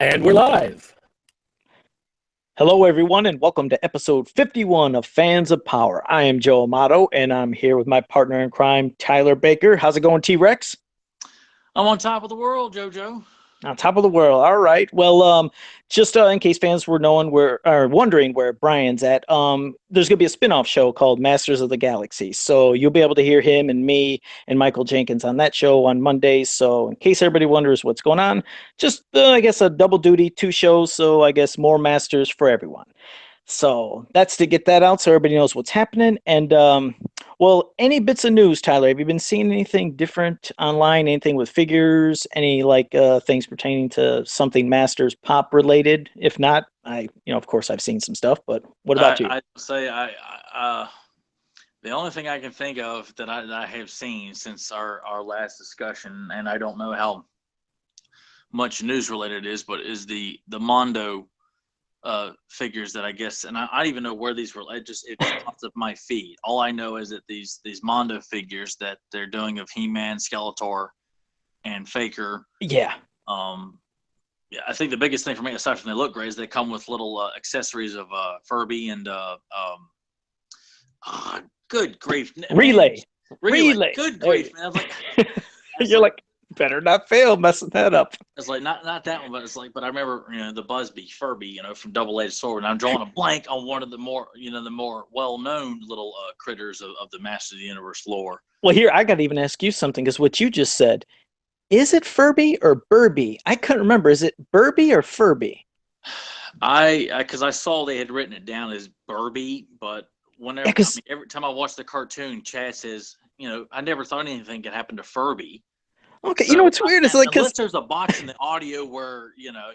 And we're live. Hello, everyone, and welcome to episode 51 of Fans of Power. I am Joe Amato, and I'm here with my partner in crime, Tyler Baker. How's it going, T Rex? I'm on top of the world, JoJo. On top of the world. All right. Well, just in case fans were knowing where or wondering where Brian's at, there's gonna be a spin-off show called Masters of the Galaxy. So you'll be able to hear him and me and Michael Jenkins on that show on Mondays. So in case everybody wonders what's going on, just I guess a double duty, two shows. So I guess more Masters for everyone. So that's to get that out so everybody knows what's happening. And well, any bits of news, Tyler? Have you been seeing anything different online? Anything with figures? Any things pertaining to something Masters Pop related? If not, of course, I've seen some stuff. But what about you? I say the only thing I can think of that I have seen since our last discussion, and I don't know how much news related it is, but is the Mondo figures that I guess, and I don't even know where these were. It just popped up my feed. All I know is that these Mondo figures that they're doing of He-Man, Skeletor, and Faker. Yeah. Yeah, I think the biggest thing for me, aside from they look great, is they come with little accessories of Furby and good grief, Relay. Relay. Good grief, man. I was like, You're like, better not fail messing that up. it's like not that one, but it's like, but I remember the Busby Furby, from Double Edged Sword, and I'm drawing a blank on one of the more the more well known little critters of the Master of the Universe lore. Well, here I got to even ask you something because what you just said. Is it Furby or Burby? I couldn't remember. Is it Burby or Furby? Because I saw they had written it down as Burby, but whenever every time I watch the cartoon, Chad says, I never thought anything could happen to Furby. Okay, so, what's weird is unless there's a box in the audio where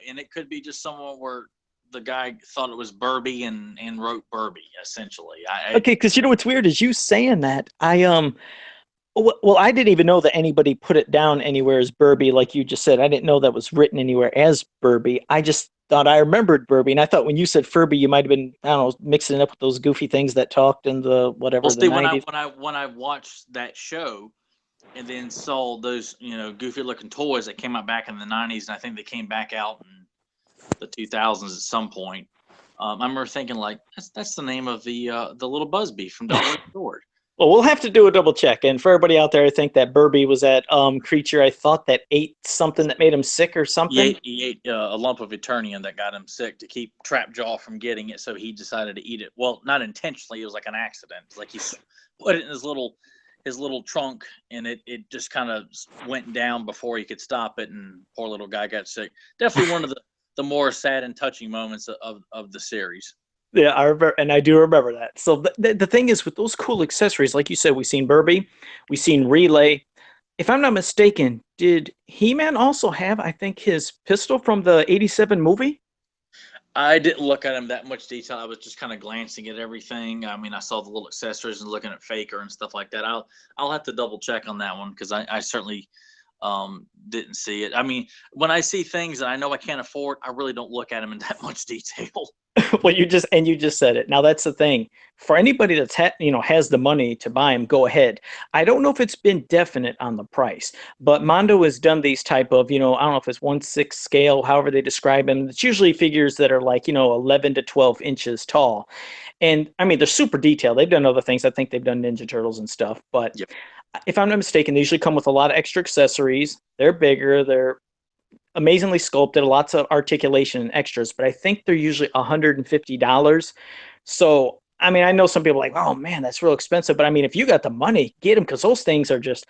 and it could be just someone where the guy thought it was Burby and wrote Burby essentially. Okay, because what's weird is you saying that well, I didn't even know that anybody put it down anywhere as Burby, like you just said. I didn't know that was written anywhere as Burby. I just thought I remembered Burby, and I thought when you said Furby, you might have been, I don't know, mixing it up with those goofy things that talked in the whatever well, the see, when 90s. I watched that show and then saw those goofy looking toys that came out back in the 90s, and I think they came back out in the 2000s at some point. I remember thinking like that's the name of the little Busby from Double Edged Sword. Well, we'll have to do a double check. And for everybody out there, I think that Burby was that creature I thought that ate something that made him sick or something. He ate a lump of Eternium that got him sick to keep Trapjaw from getting it, so he decided to eat it. Well, not intentionally; it was like an accident. It's like he put it in his little trunk, and it just kind of went down before he could stop it, and poor little guy got sick. Definitely one of the more sad and touching moments of the series. Yeah, I remember, and I do remember that. So the thing is, with those cool accessories, like you said, we've seen Burby, we've seen Relay. If I'm not mistaken, did He-Man also have, I think, his pistol from the '87 movie? I didn't look at him that much detail. I was just kind of glancing at everything. I mean, I saw the little accessories and looking at Faker and stuff like that. I'll have to double check on that one because I certainly didn't see it. I mean, when I see things that I know I can't afford, I really don't look at them in that much detail. Well, you just said it. Now that's the thing. For anybody that's has the money to buy them, go ahead. I don't know if it's been definite on the price, but Mondo has done these type of I don't know if it's 1/6 scale, however they describe them. It's usually figures that are like 11 to 12 inches tall, and I mean they're super detailed. They've done other things. I think they've done Ninja Turtles and stuff, but Yep. if I'm not mistaken, they usually come with a lot of extra accessories. They're bigger. They're amazingly sculpted, lots of articulation and extras, but I think they're usually $150. So, I mean, I know some people are like, oh man, that's real expensive. But I mean, if you got the money, get them because those things are just,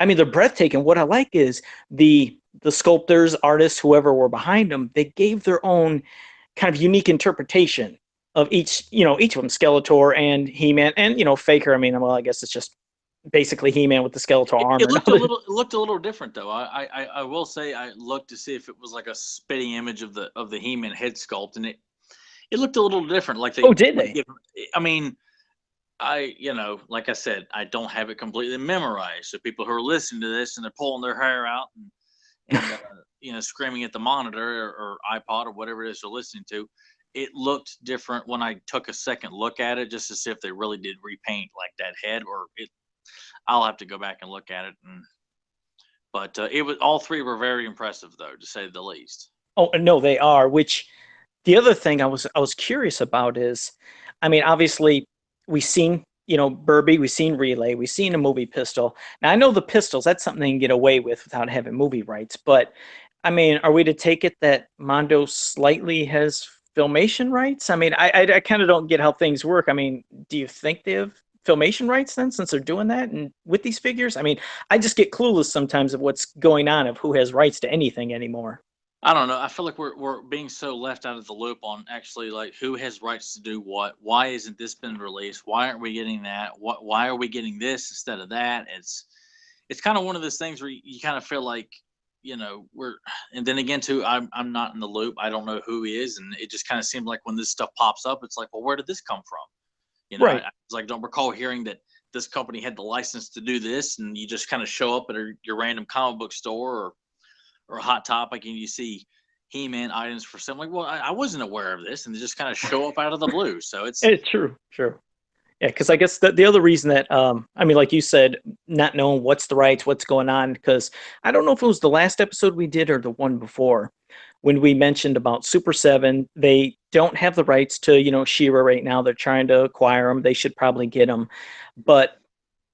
I mean, they're breathtaking. What I like is the sculptors, artists, whoever were behind them, they gave their own kind of unique interpretation of each of them, Skeletor and He-Man and Faker. I mean, well, I guess it's just basically He-Man with the Skeletor armor. It looked a little different though. I will say I looked to see if it was like a spitting image of the He-Man head sculpt, and it looked a little different. Like Oh, did they? I mean, like I said, I don't have it completely memorized. So people who are listening to this and they're pulling their hair out and screaming at the monitor or iPod or whatever it is they're listening to, it looked different when I took a second look at it just to see if they really did repaint like that head or it. I'll have to go back and look at it. But it was all three were very impressive though, to say the least. Oh no, they are. Which the other thing I was curious about is, I mean, obviously we've seen Burby, we've seen Relay, we've seen a movie Pistol. Now I know the pistols that's something they can get away with without having movie rights, but I mean, are we to take it that Mondo slightly has filmation rights? I mean, I kind of don't get how things work. I mean, do you think they have filmation rights then, since they're doing that and with these figures? I mean, I just get clueless sometimes of what's going on, of who has rights to anything anymore. I don't know. I feel like we're being so left out of the loop on actually like who has rights to do what. Why isn't this been released? Why aren't we getting that? Why are we getting this instead of that? It's kind of one of those things where you kind of feel like we're, and then again too, I'm not in the loop. I don't know who he is, and it just kind of seems like when this stuff pops up, it's like, well, where did this come from? Right. I was like, don't recall hearing that this company had the license to do this, and you just kind of show up at your random comic book store or a Hot Topic, and you see He-Man items for something. Like, well, I wasn't aware of this, and they just kind of show up out of the blue. So It's true, true. Yeah, because I guess the other reason that I mean, like you said, not knowing what's the rights, what's going on, because I don't know if it was the last episode we did or the one before when we mentioned about Super Seven. They don't have the rights to Shira right now. They're trying to acquire them. They should probably get them, but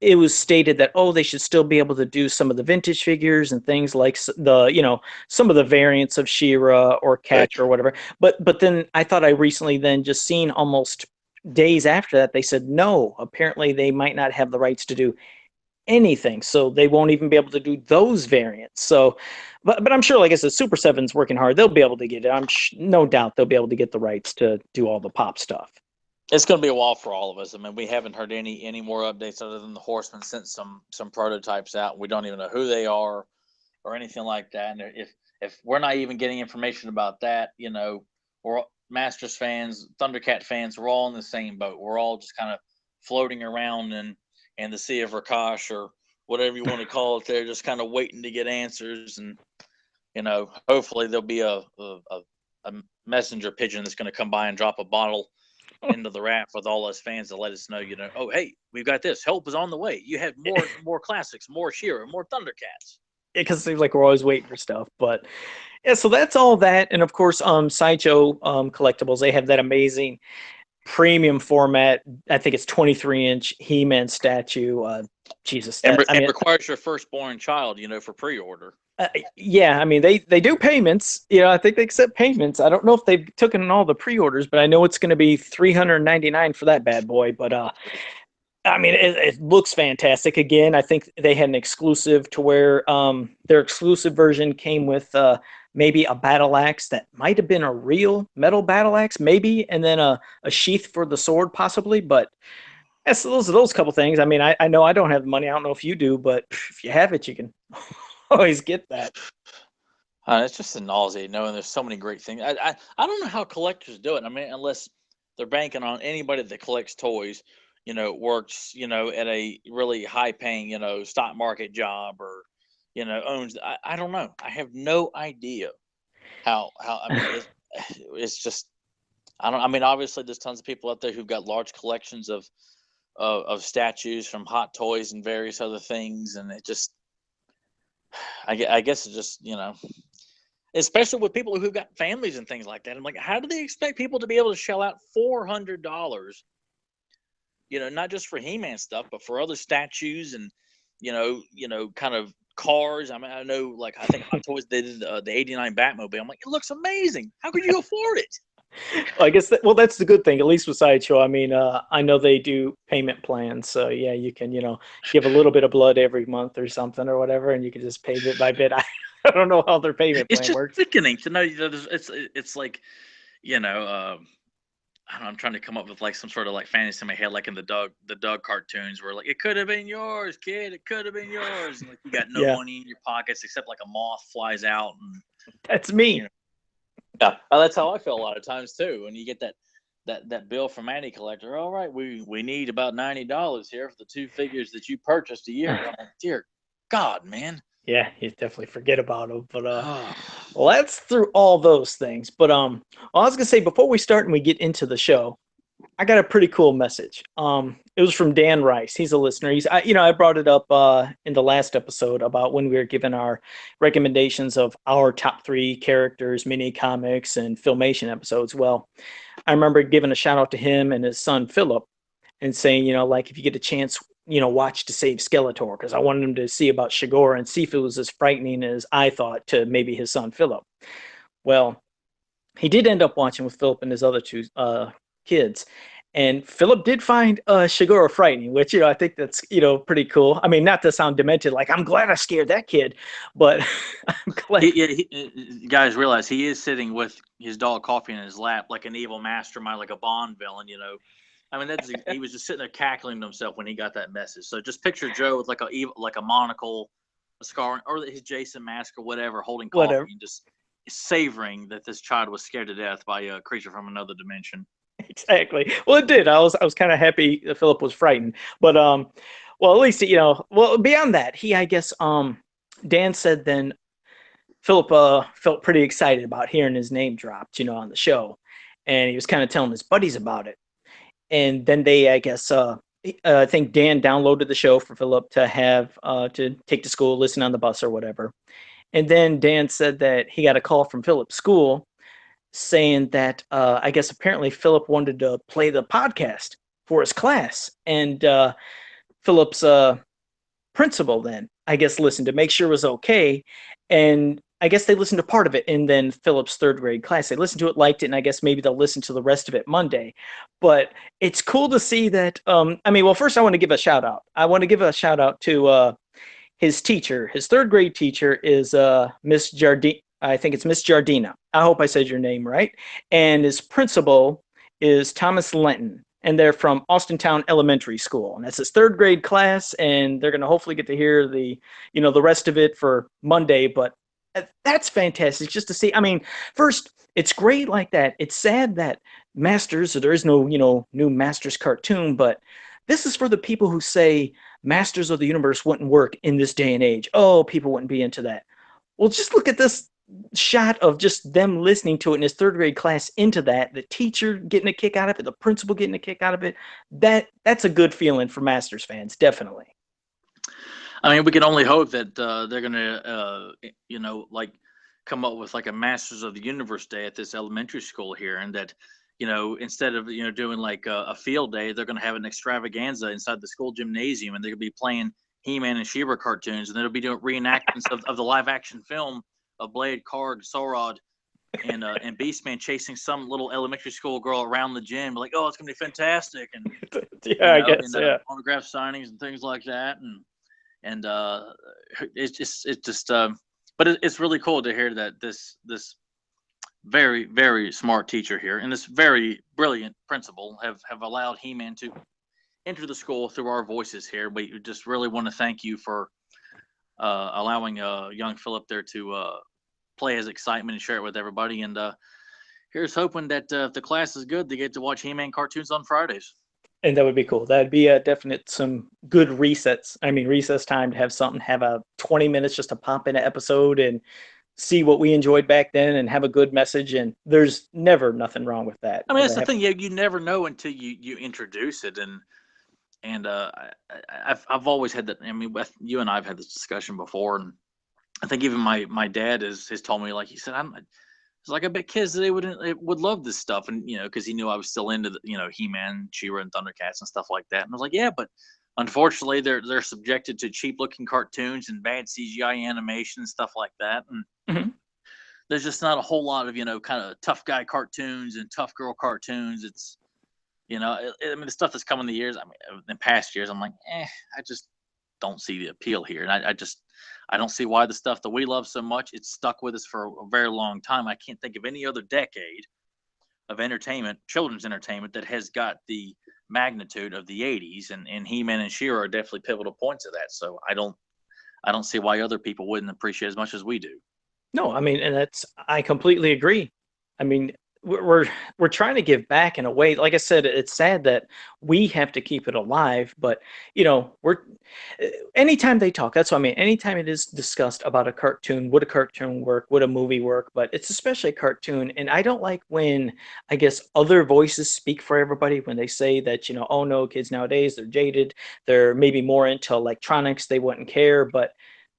it was stated that they should still be able to do some of the vintage figures and things like the some of the variants of Shira or Catch or whatever. But then I thought I recently then just seen almost days after that they said no. Apparently they might not have the rights to do anything, so they won't even be able to do those variants. So, but I'm sure, like I said, Super Seven's working hard. They'll be able to get it. No doubt they'll be able to get the rights to do all the pop stuff. it's going to be a while for all of us. I mean, we haven't heard any more updates other than the Horseman sent some prototypes out. We don't even know who they are or anything like that. And if we're not even getting information about that, we're Masters fans, Thundercat fans, we're all in the same boat. We're all just kind of floating around in the Sea of Rakash or whatever you want to call it. They're just kind of waiting to get answers, and hopefully there'll be a messenger pigeon that's going to come by and drop a bottle into the raft with all us fans to let us know, oh hey, we've got this. Help is on the way. You have more classics, more Shira, more Thundercats. Because it seems like we're always waiting for stuff. But yeah, so that's all that, and of course, Sideshow Collectibles. They have that amazing premium format. I think it's 23-inch He-Man statue. Jesus, And, that I and mean, requires your firstborn child, for pre-order. yeah, I mean they do payments. I think they accept payments. I don't know if they've taken all the pre-orders, but I know it's going to be 399 for that bad boy. But I mean, it looks fantastic. Again, I think they had an exclusive to where their exclusive version came with maybe a battle axe that might have been a real metal battle axe, maybe, and then a sheath for the sword, possibly. But yes, those couple things. I mean, I know I don't have the money. I don't know if you do, but if you have it, you can always get that. It's just a nausea knowing there's so many great things. I don't know how collectors do it. I mean, unless they're banking on anybody that collects toys, works, at a really high paying, stock market job or, owns. I don't know. I have no idea how. I mean, it's just I don't. I mean, obviously, there's tons of people out there who've got large collections of statues from Hot Toys and various other things, and it just I guess it just especially with people who've got families and things like that. I'm like, how do they expect people to be able to shell out $400? Not just for He-Man stuff, but for other statues and kind of cars. I mean, I know, like I think Hot Toys did the '89 Batmobile. I'm like, it looks amazing. How could you afford it? Well, I guess that's the good thing, at least with Sideshow. I mean, I know they do payment plans, so yeah, you can give a little bit of blood every month or something or whatever, and you can just pay bit by bit. I don't know how their payment It's plan just works. sickening to know. It's like you know. I don't know, I'm trying to come up with like some sort of like fantasy in my head, like in the Doug cartoons, where like it could have been yours, kid. It could have been yours. And, like you got no Yeah, money in your pockets except like a moth flies out, and that's me. you know. Yeah, that's how I feel a lot of times too. When you get that bill from Annie Collector, all right, we need about $90 here for the two figures that you purchased a year ago. I'm like, dear God, man. Yeah, you definitely forget about them. But well, that's through all those things. But well, I was gonna say before we start and we get into the show, I got a pretty cool message. It was from Dan Rice. He's a listener. I brought it up in the last episode about when we were given our recommendations of our top three characters, mini comics, and filmation episodes. Well, I remember giving a shout out to him and his son Philip, and saying, like if you get a chance, watch To Save Skeletor, because I wanted him to see about Shigora and see if it was as frightening as I thought to maybe his son Philip. Well, he did end up watching with Philip and his other two kids. And Philip did find Shigoro frightening, which I think that's pretty cool. I mean, not to sound demented, like I'm glad I scared that kid, but I'm glad. Guys realize he is sitting with his dog Coffee in his lap, like an evil mastermind, like a Bond villain. I mean, he was just sitting there cackling to himself when he got that message. So just picture Joe with like a monocle, a scar, or his Jason mask or whatever, holding coffee Whatever. and just savoring that this child was scared to death by a creature from another dimension. Exactly. Well, it did. I was kind of happy that Philip was frightened, but well, at least well, beyond that, I guess Dan said then Philip felt pretty excited about hearing his name dropped, on the show, and he was kind of telling his buddies about it, and then they, I guess, I think Dan downloaded the show for Philip to have to take to school, listen on the bus or whatever, and then Dan said that he got a call from Philip's school saying that I guess apparently Philip wanted to play the podcast for his class, and Philip's principal then I guess listened to make sure it was okay, and I guess they listened to part of it, and then Philip's third grade class they listened to it, liked it, and I guess maybe they'll listen to the rest of it Monday. But it's cool to see that. I mean, well, first I want to give a shout out. I want to give a shout out to his teacher. His third grade teacher is Miss Jardine. I think it's Miss Jardina. I hope I said your name right. And his principal is Thomas Lenton, and they're from Austintown Elementary School, and that's his third grade class. And they're going to hopefully get to hear the rest of it for Monday. But that's fantastic just to see. I mean, first, it's great like that. It's sad that Masters, there is no new Masters cartoon, but this is for the people who say Masters of the Universe wouldn't work in this day and age. Oh, people wouldn't be into that. Well, just look at this shot of just them listening to it in his third grade class, into that, the teacher getting a kick out of it, the principal getting a kick out of it. That's a good feeling for Masters fans, definitely. I mean, we can only hope that they're going to, like come up with like a Masters of the Universe day at this elementary school here, and that, instead of doing like a field day, they're going to have an extravaganza inside the school gymnasium, and they're going to be playing He-Man and She-Ra cartoons, and they'll be doing reenactments of the live action film of Blade, Karg, Sorod, and Beastman chasing some little elementary school girl around the gym. Like, oh, it's gonna be fantastic, and Yeah, I guess, yeah. autograph signings and things like that, and but it's really cool to hear that this very, very smart teacher here and this very brilliant principal have allowed He-Man to enter the school through our voices here. We just really want to thank you for allowing young Philip there to play his excitement and share it with everybody. And here's hoping that if the class is good, they get to watch He-Man cartoons on Fridays. And that would be cool. That'd be a definite some good resets. I mean, recess time to have a 20 minutes just to pop in an episode and see what we enjoyed back then and have a good message. And there's never nothing wrong with that. I mean, that's the thing. You never know until you introduce it. And I've always had that. I mean, you and I've had this discussion before, and I think even my dad has told me, like he said, it's like I bet kids they would love this stuff, and because he knew I was still into He-Man, She-Ra, and Thundercats and stuff like that. And I was like, yeah, but unfortunately they're subjected to cheap looking cartoons and bad CGI animation and stuff like that, and there's just not a whole lot of kind of tough guy cartoons and tough girl cartoons. It's I mean, the stuff that's come in the years, I mean, in past years, I'm like, I just don't see the appeal here. And I don't see why the stuff that we love so much, it's stuck with us for a very long time. I can't think of any other decade of entertainment, children's entertainment, that has got the magnitude of the 80s. And He-Man and She-Ra are definitely pivotal points of that. So I don't see why other people wouldn't appreciate as much as we do. No, I mean, and I completely agree. I mean, we're trying to give back in a way. Like I said, it's sad that we have to keep it alive, but we're anytime they talk, that's what I mean. Anytime it is discussed about a cartoon, would a cartoon work, would a movie work, but it's especially a cartoon. And I don't like when, I guess, other voices speak for everybody when they say that, oh no, kids nowadays, they're jaded, they're maybe more into electronics, they wouldn't care. But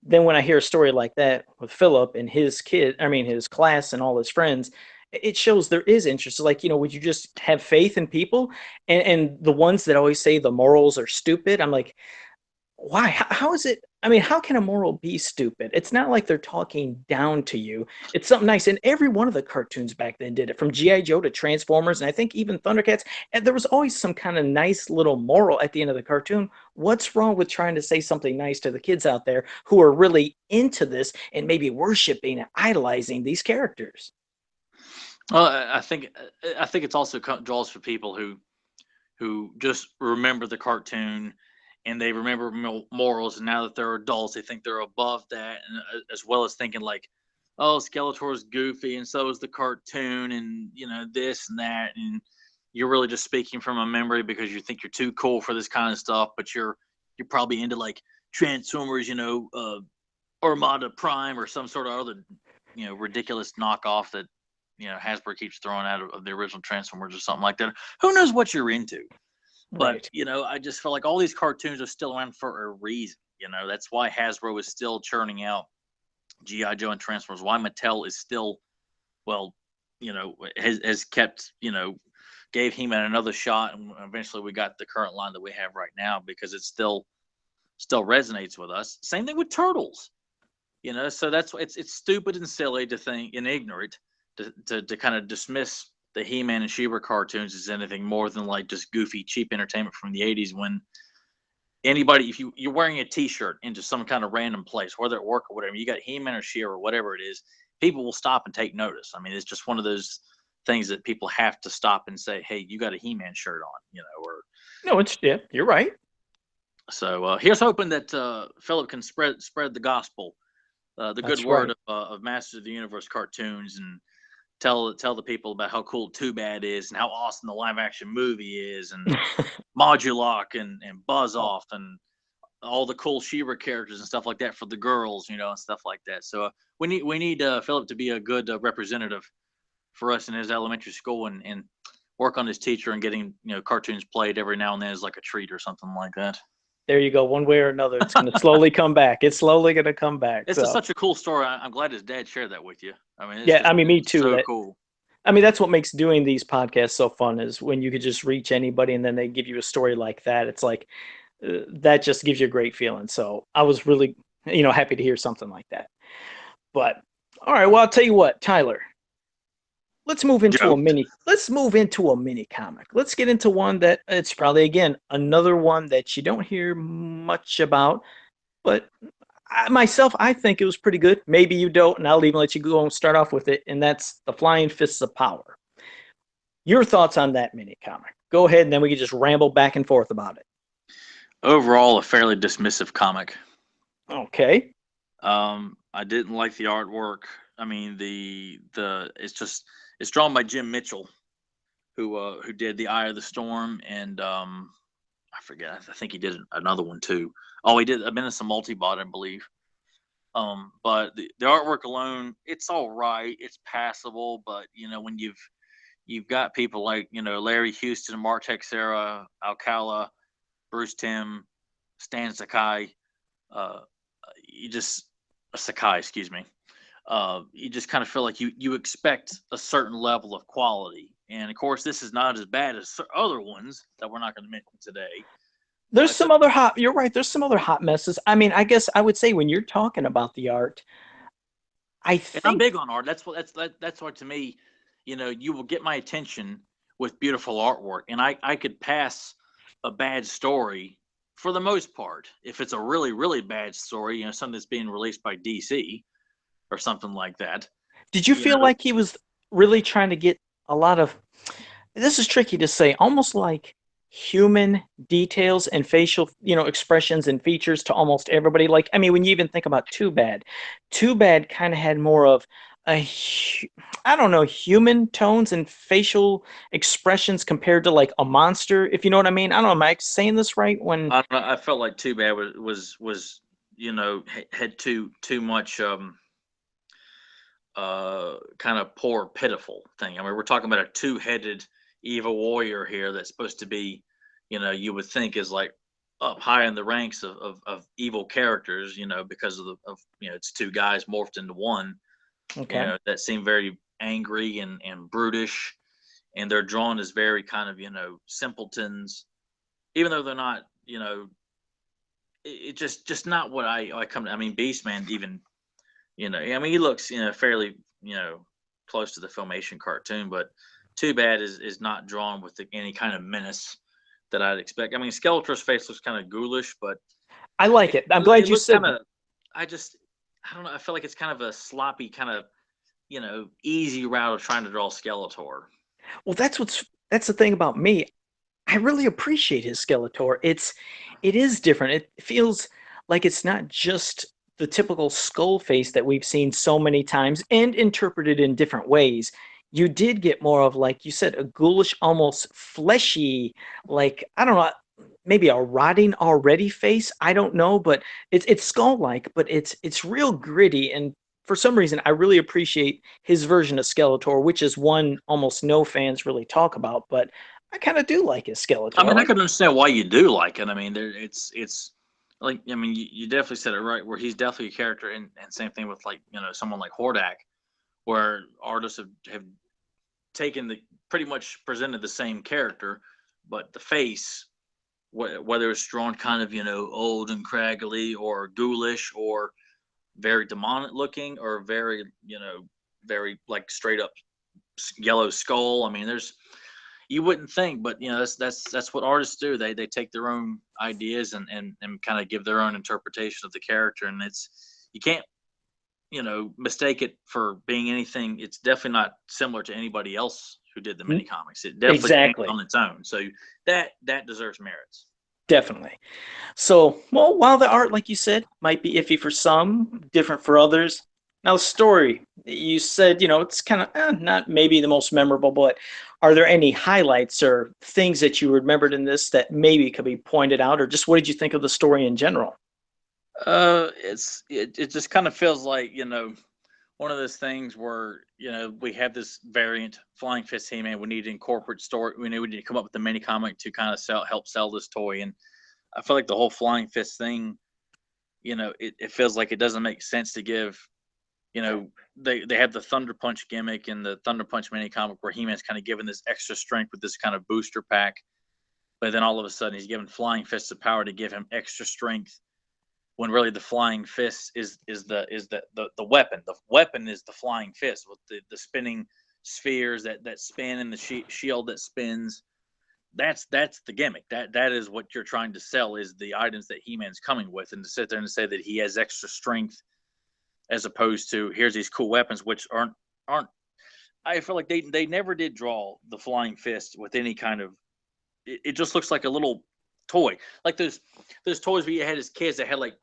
then when I hear a story like that with Philip and his kid, I mean his class and all his friends, it shows there is interest. Like, would you just have faith in people? And the ones that always say the morals are stupid, I'm like, why? How is it? I mean, how can a moral be stupid? It's not like they're talking down to you. It's something nice. And every one of the cartoons back then did it, from G.I. Joe to Transformers, and I think even Thundercats. And there was always some kind of nice little moral at the end of the cartoon. What's wrong with trying to say something nice to the kids out there who are really into this and maybe worshiping and idolizing these characters? Well, I think it's also draws for people who just remember the cartoon and they remember morals, and now that they're adults, they think they're above that, and as well as thinking like, oh, Skeletor's goofy, and so is the cartoon, and this and that, and you're really just speaking from a memory because you think you're too cool for this kind of stuff, but you're probably into like Transformers, Armada Prime or some sort of other ridiculous knockoff that Hasbro keeps throwing out of the original Transformers or something like that. Who knows what you're into? But Right. I just feel like all these cartoons are still around for a reason. That's why Hasbro is still churning out GI Joe and Transformers. Why Mattel is still, well, has kept, gave He-Man another shot, and eventually we got the current line that we have right now because it still resonates with us. Same thing with Turtles. So that's it's stupid and silly to think, and ignorant to kind of dismiss the He-Man and She-Ra cartoons as anything more than like just goofy, cheap entertainment from the '80s. When anybody, if you're wearing a T-shirt into some kind of random place, whether at work or whatever, you got He-Man or She-Ra or whatever it is, people will stop and take notice. I mean, it's just one of those things that people have to stop and say, "Hey, you got a He-Man shirt on," or No, it's yeah, you're right. so. Here's hoping that Philip can spread the gospel, the good That's word right. of Masters of the Universe cartoons, and tell the people about how cool Too Bad is and how awesome the live action movie is, and Modulok and Buzz Oh, Off and all the cool She-Ra characters and stuff like that for the girls, and stuff like that. So we need Philip to be a good representative for us in his elementary school, and work on his teacher and getting cartoons played every now and then as like a treat or something like that. there you go. One way or another, it's going to slowly come back. It's slowly going to come back. It's just So such a cool story. I'm glad his dad shared that with you. I mean, yeah, I mean, me it's too. so That cool. I mean, that's what makes doing these podcasts so fun is when you could just reach anybody and then they give you a story like that. It's like that just gives you a great feeling. So I was really, happy to hear something like that. But all right, well, I'll tell you what, Tyler, Joe, let's move into a mini comic. Let's get into one that it's probably again another one that you don't hear much about, but I think it was pretty good. Maybe you don't, and I'll even let you go and start off with it, and that's the Flying Fists of Power. Your thoughts on that mini comic? Go ahead, and then we can just ramble back and forth about it. overall, a fairly dismissive comic. Okay. I didn't like the artwork. I mean, the it's drawn by Jim Mitchell, who did the Eye of the Storm, and I forget. I think he did another one too. Oh, he did a Menace of Multibot, I believe. But the artwork alone, it's all right. It's passable, but when you've got people like Larry Houston, Mark Texera, Alcala, Bruce Tim, Stan Sakai, uh, you just Sakai, excuse me. You just kind of feel like you expect a certain level of quality, and of course, this is not as bad as other ones that we're not going to mention today. There's But some other hot. You're right. There's some other hot messes. I mean, I guess I would say when you're talking about the art, I and I'm think big on art. That's what to me, you will get my attention with beautiful artwork, and I could pass a bad story for the most part if it's a really really bad story, something that's being released by DC or something like that. did you You feel know, like he was really trying to get a lot of this is tricky to say, almost like human details and facial, expressions and features to almost everybody. Like, I mean, when you even think about Too Bad kind of had more of I don't know, human tones and facial expressions compared to like a monster, if you know what I mean. I don't know, am I saying this right? When I don't know, I felt like Too Bad was had too much kind of poor pitiful thing. I mean, we're talking about a two-headed evil warrior here that's supposed to be, you would think is like up high in the ranks of evil characters, because of it's two guys morphed into one, okay. that seem very angry and brutish, and they're drawn as very kind of simpletons, even though they're not, it just not what I come to. I mean, Beastman even, I mean, he looks, fairly, close to the Filmation cartoon, but Too Bad is not drawn with any kind of menace that I'd expect. I mean, Skeletor's face looks kind of ghoulish, but I like it. I'm glad it you looks said kind that. of. I don't know. I feel like it's kind of a sloppy, kind of, easy route of trying to draw Skeletor. Well, that's the thing about me. I really appreciate his Skeletor. It is different. It feels like it's not just the typical skull face that we've seen so many times and interpreted in different ways. You did get more of, like you said, a ghoulish, almost fleshy, like I don't know, maybe a rotting already face. I don't know, but it's skull-like, but it's real gritty. And for some reason, I really appreciate his version of Skeletor, which is one almost no fans really talk about, but I kind of do like his I Skeletor. mean, I Like, can understand why you do like it. I mean, it's like, I mean, you definitely said it right, where he's definitely a character, and same thing with, like, someone like Hordak, where artists have taken the pretty much presented the same character, but the face, whether it's drawn kind of, old and craggly or ghoulish or very demonic looking or very, very like straight up yellow skull. I mean, there's you wouldn't think, but that's what artists do. They take their own ideas and kind of give their own interpretation of the character, and you can't mistake it for being anything. It's definitely not similar to anybody else who did the mini comics. It definitely stands exactly. on its own. So that deserves merits. Definitely. So, well, while the art, like you said, might be iffy for some, different for others. Now, the story, you said, it's kind of not maybe the most memorable, but are there any highlights or things that you remembered in this that maybe could be pointed out, or just what did you think of the story in general? It just kind of feels like, one of those things where, we have this variant Flying Fist He-Man. We need to incorporate story. We need to come up with a mini comic to kind of help sell this toy. And I feel like the whole Flying Fist thing, it feels like it doesn't make sense to give, they have the Thunder Punch gimmick in the Thunder Punch mini comic where He-Man's kind of given this extra strength with this kind of booster pack, but then all of a sudden he's given Flying Fist the power to give him extra strength, when really the Flying Fist is the weapon. The weapon is the Flying Fist with the spinning spheres that spin and the shield that spins. That's the gimmick. That is what you're trying to sell, is the items that He-Man's coming with, and to sit there and say that he has extra strength, as opposed to here's these cool weapons, which aren't. I feel like they never did draw the Flying Fist with any kind of. It just looks like a little toy, like those toys we had as kids that had like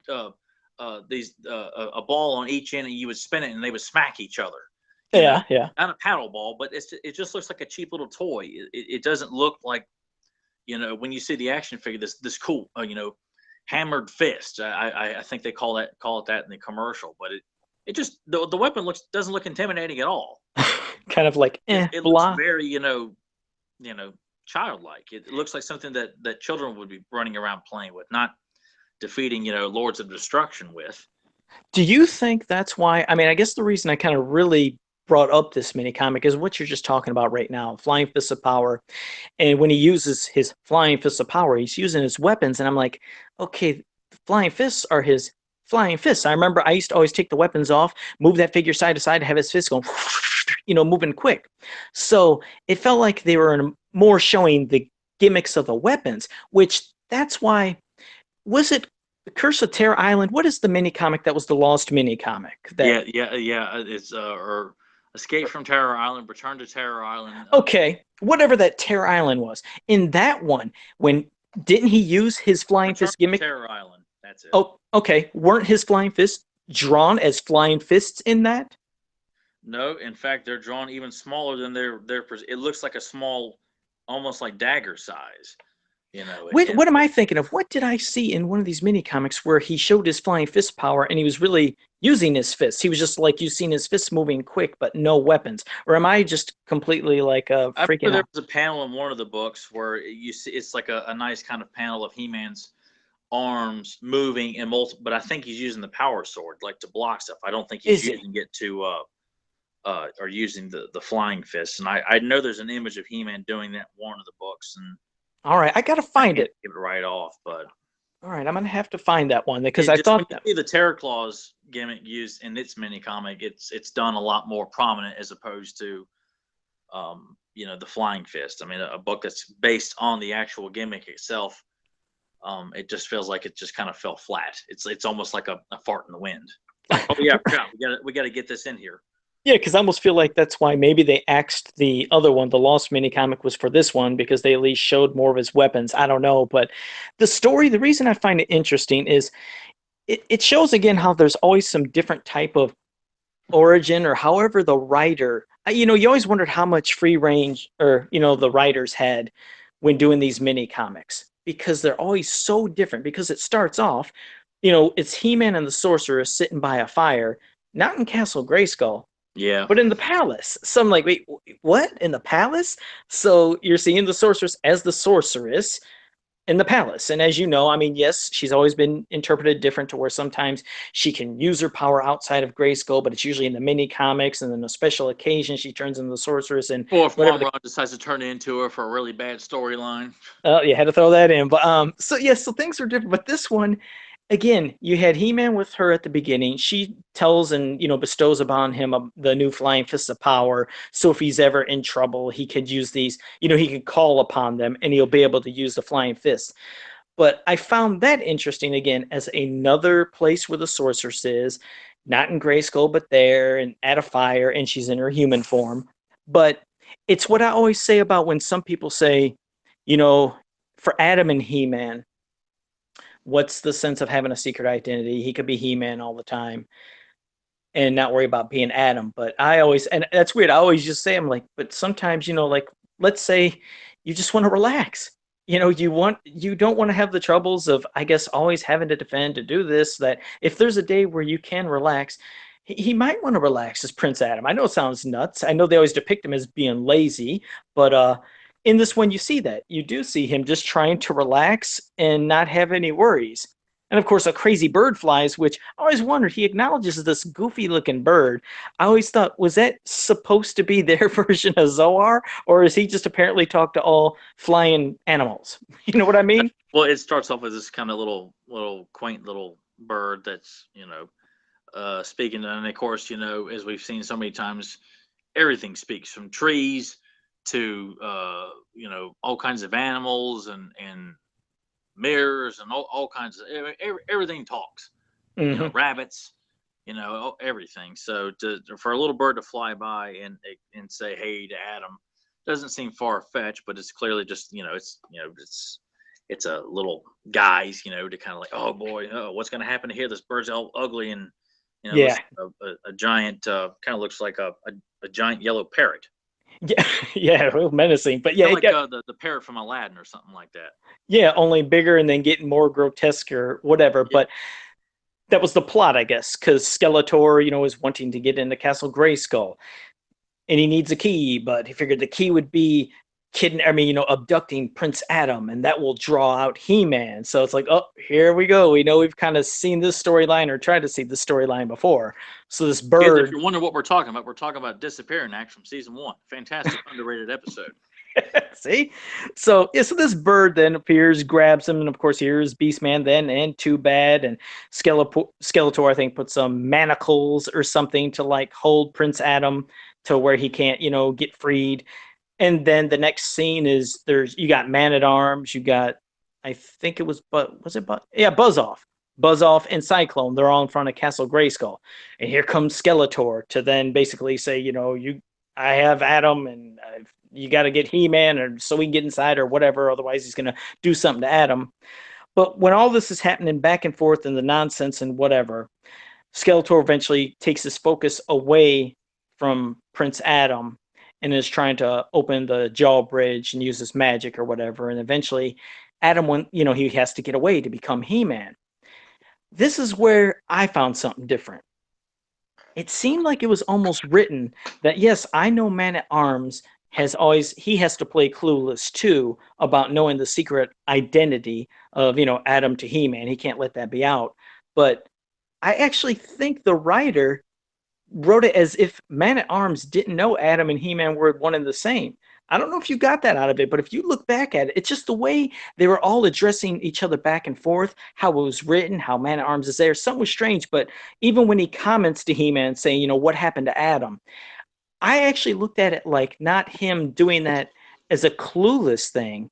these a ball on each end, and you would spin it and they would smack each other. Yeah, yeah. Not a paddle ball, but it just looks like a cheap little toy. It doesn't look like, when you see the action figure, this cool hammered fist. I think they call it that in the commercial, but it just the weapon doesn't look intimidating at all. Kind of like, It looks blah. very childlike. It looks like something that children would be running around playing with, not defeating lords of destruction with. Do you think that's why? I mean, I guess the reason I kind of really brought up this mini comic is what you're just talking about right now, Flying Fists of Power. And when he uses his Flying Fists of Power, he's using his weapons. And I'm like, okay, the Flying Fists are his Flying Fists. I remember I used to always take the weapons off, move that figure side to side to have his fist going, moving quick. So it felt like they were more showing the gimmicks of the weapons, which that's why, was it Curse of Terror Island? What is the mini comic that was the lost mini comic? That Yeah. It's or Escape from Terror Island, Return to Terror Island. Okay, whatever that Terror Island was. In that one, when didn't he use his Flying Return Fist to gimmick? Terror Island. That's it. Oh, okay. Weren't his Flying Fists drawn as flying fists in that? No, in fact, they're drawn even smaller than their. It looks like a small, almost like dagger size. You know, What am I thinking of? What did I see in one of these mini comics where he showed his flying fist power and he was really using his fists? He was just like you seen his fists moving quick, but no weapons. Or am I just completely like I freaking remember there out? was a panel in one of the books where you see it's like a nice kind of panel of He-Man's arms moving and multiple, but I think he's using the power sword like to block stuff. I don't think he's Is he? using it to or using the flying fist. And I know there's an image of He-Man doing that in one of the books, and All right, I gotta I find can't it. give it right off, but All right, I'm gonna have to find that one because it I just when thought you that. see the Terror Claws gimmick used in its mini comic, it's done a lot more prominent as opposed to the flying fist. I mean, a book that's based on the actual gimmick itself, it just feels like it just kind of fell flat. It's almost like a fart in the wind. Like, oh yeah, we got to get this in here. Yeah, because I almost feel like that's why maybe they axed the other one. The Lost mini comic was for this one because they at least showed more of his weapons. I don't know, but the story, the reason I find it interesting is it shows again how there's always some different type of origin or however the writer, you always wondered how much free range or the writers had when doing these mini comics because they're always so different because it starts off, it's He-Man and the Sorceress sitting by a fire, not in Castle Grayskull, Yeah, but in the palace. So I'm like, wait, what? In the palace? So you're seeing the Sorceress as the Sorceress in the palace. And as you know, I mean, yes, she's always been interpreted different to where sometimes she can use her power outside of Grayskull, but it's usually in the mini comics, and then a special occasion she turns into the sorceress and or if whatever Mom the. Ron decides to turn it into her for a really bad storyline. You had to throw that in, but so yes, so things are different. But this one, again, you had He-Man with her at the beginning. She tells and bestows upon him the new flying fists of power. So if he's ever in trouble, he could use these. He could call upon them, and he'll be able to use the flying fists. But I found that interesting again as another place where the sorceress is, not in Grayskull, but there and at a fire, and she's in her human form. But it's what I always say about when some people say, you know, for Adam and He Man, what's the sense of having a secret identity? He could be He Man all the time and not worry about being Adam. But I always, and that's weird. I always just say, I'm like, but sometimes, like, let's say you just want to relax. You don't want to have the troubles of, I guess, always having to defend to do this. That if there's a day where you can relax, he might want to relax as Prince Adam. I know it sounds nuts. I know they always depict him as being lazy, but in this one, you see that. You do see him just trying to relax and not have any worries. And of course, a crazy bird flies, which I always wondered. He acknowledges this goofy looking bird. I always thought, was that supposed to be their version of Zoar? Or is he just apparently talk to all flying animals? You know what I mean? Well, it starts off with this kind of little quaint little bird that's speaking, and of course, as we've seen so many times, everything speaks from trees to all kinds of animals and mirrors and all kinds of everything talks. Mm-hmm. Rabbits, everything. So for a little bird to fly by and say hey to Adam doesn't seem far fetched, but it's clearly just it's a little guys, to kind of like, oh boy, oh, what's going to happen here? This bird's all ugly and Yeah. looks like a giant, kind of looks like a giant yellow parrot, Yeah. Yeah. Real menacing. But yeah, kind of it like got, the parrot from Aladdin or something like that. yeah, only bigger and then getting more grotesque or whatever. Yeah, But that was the plot, I guess, because Skeletor, is wanting to get into Castle Grayskull, and he needs a key, but he figured the key would be abducting Prince Adam, and that will draw out He-Man. So it's like, oh, here we go. We know we've kind of seen this storyline or tried to see this storyline before. So this kids, if bird, you're wondering what we're talking about Disappearing Act from season 1. Fantastic, underrated episode. see? So yeah, so this bird then appears, grabs him, and of course here's Beastman then, and Too Bad, and Skeletor, I think, put some manacles or something to like hold Prince Adam to where he can't, get freed. And then the next scene is you got Man at Arms, you got, I think it was, but was it, but yeah, Buzz Off and Cyclone. They're all in front of Castle Grayskull, and here comes Skeletor to then basically say, I have Adam, and you got to get He-Man, or so we can get inside, or whatever. Otherwise, he's gonna do something to Adam. But when all this is happening back and forth and the nonsense and whatever, Skeletor eventually takes his focus away from Prince Adam and is trying to open the jaw bridge and use his magic or whatever. And eventually, Adam, when he has to get away to become He-Man. This is where I found something different. It seemed like it was almost written that yes, I know Man at Arms he has to play clueless too about knowing the secret identity of Adam to He-Man. He can't let that be out. But I actually think the writer wrote it as if Man at Arms didn't know Adam and He-Man were one and the same. I don't know if you got that out of it, but if you look back at it, it's just the way they were all addressing each other back and forth, how it was written, how Man at Arms is there. Something was strange, but even when he comments to He-Man saying, what happened to Adam, I actually looked at it like not him doing that as a clueless thing,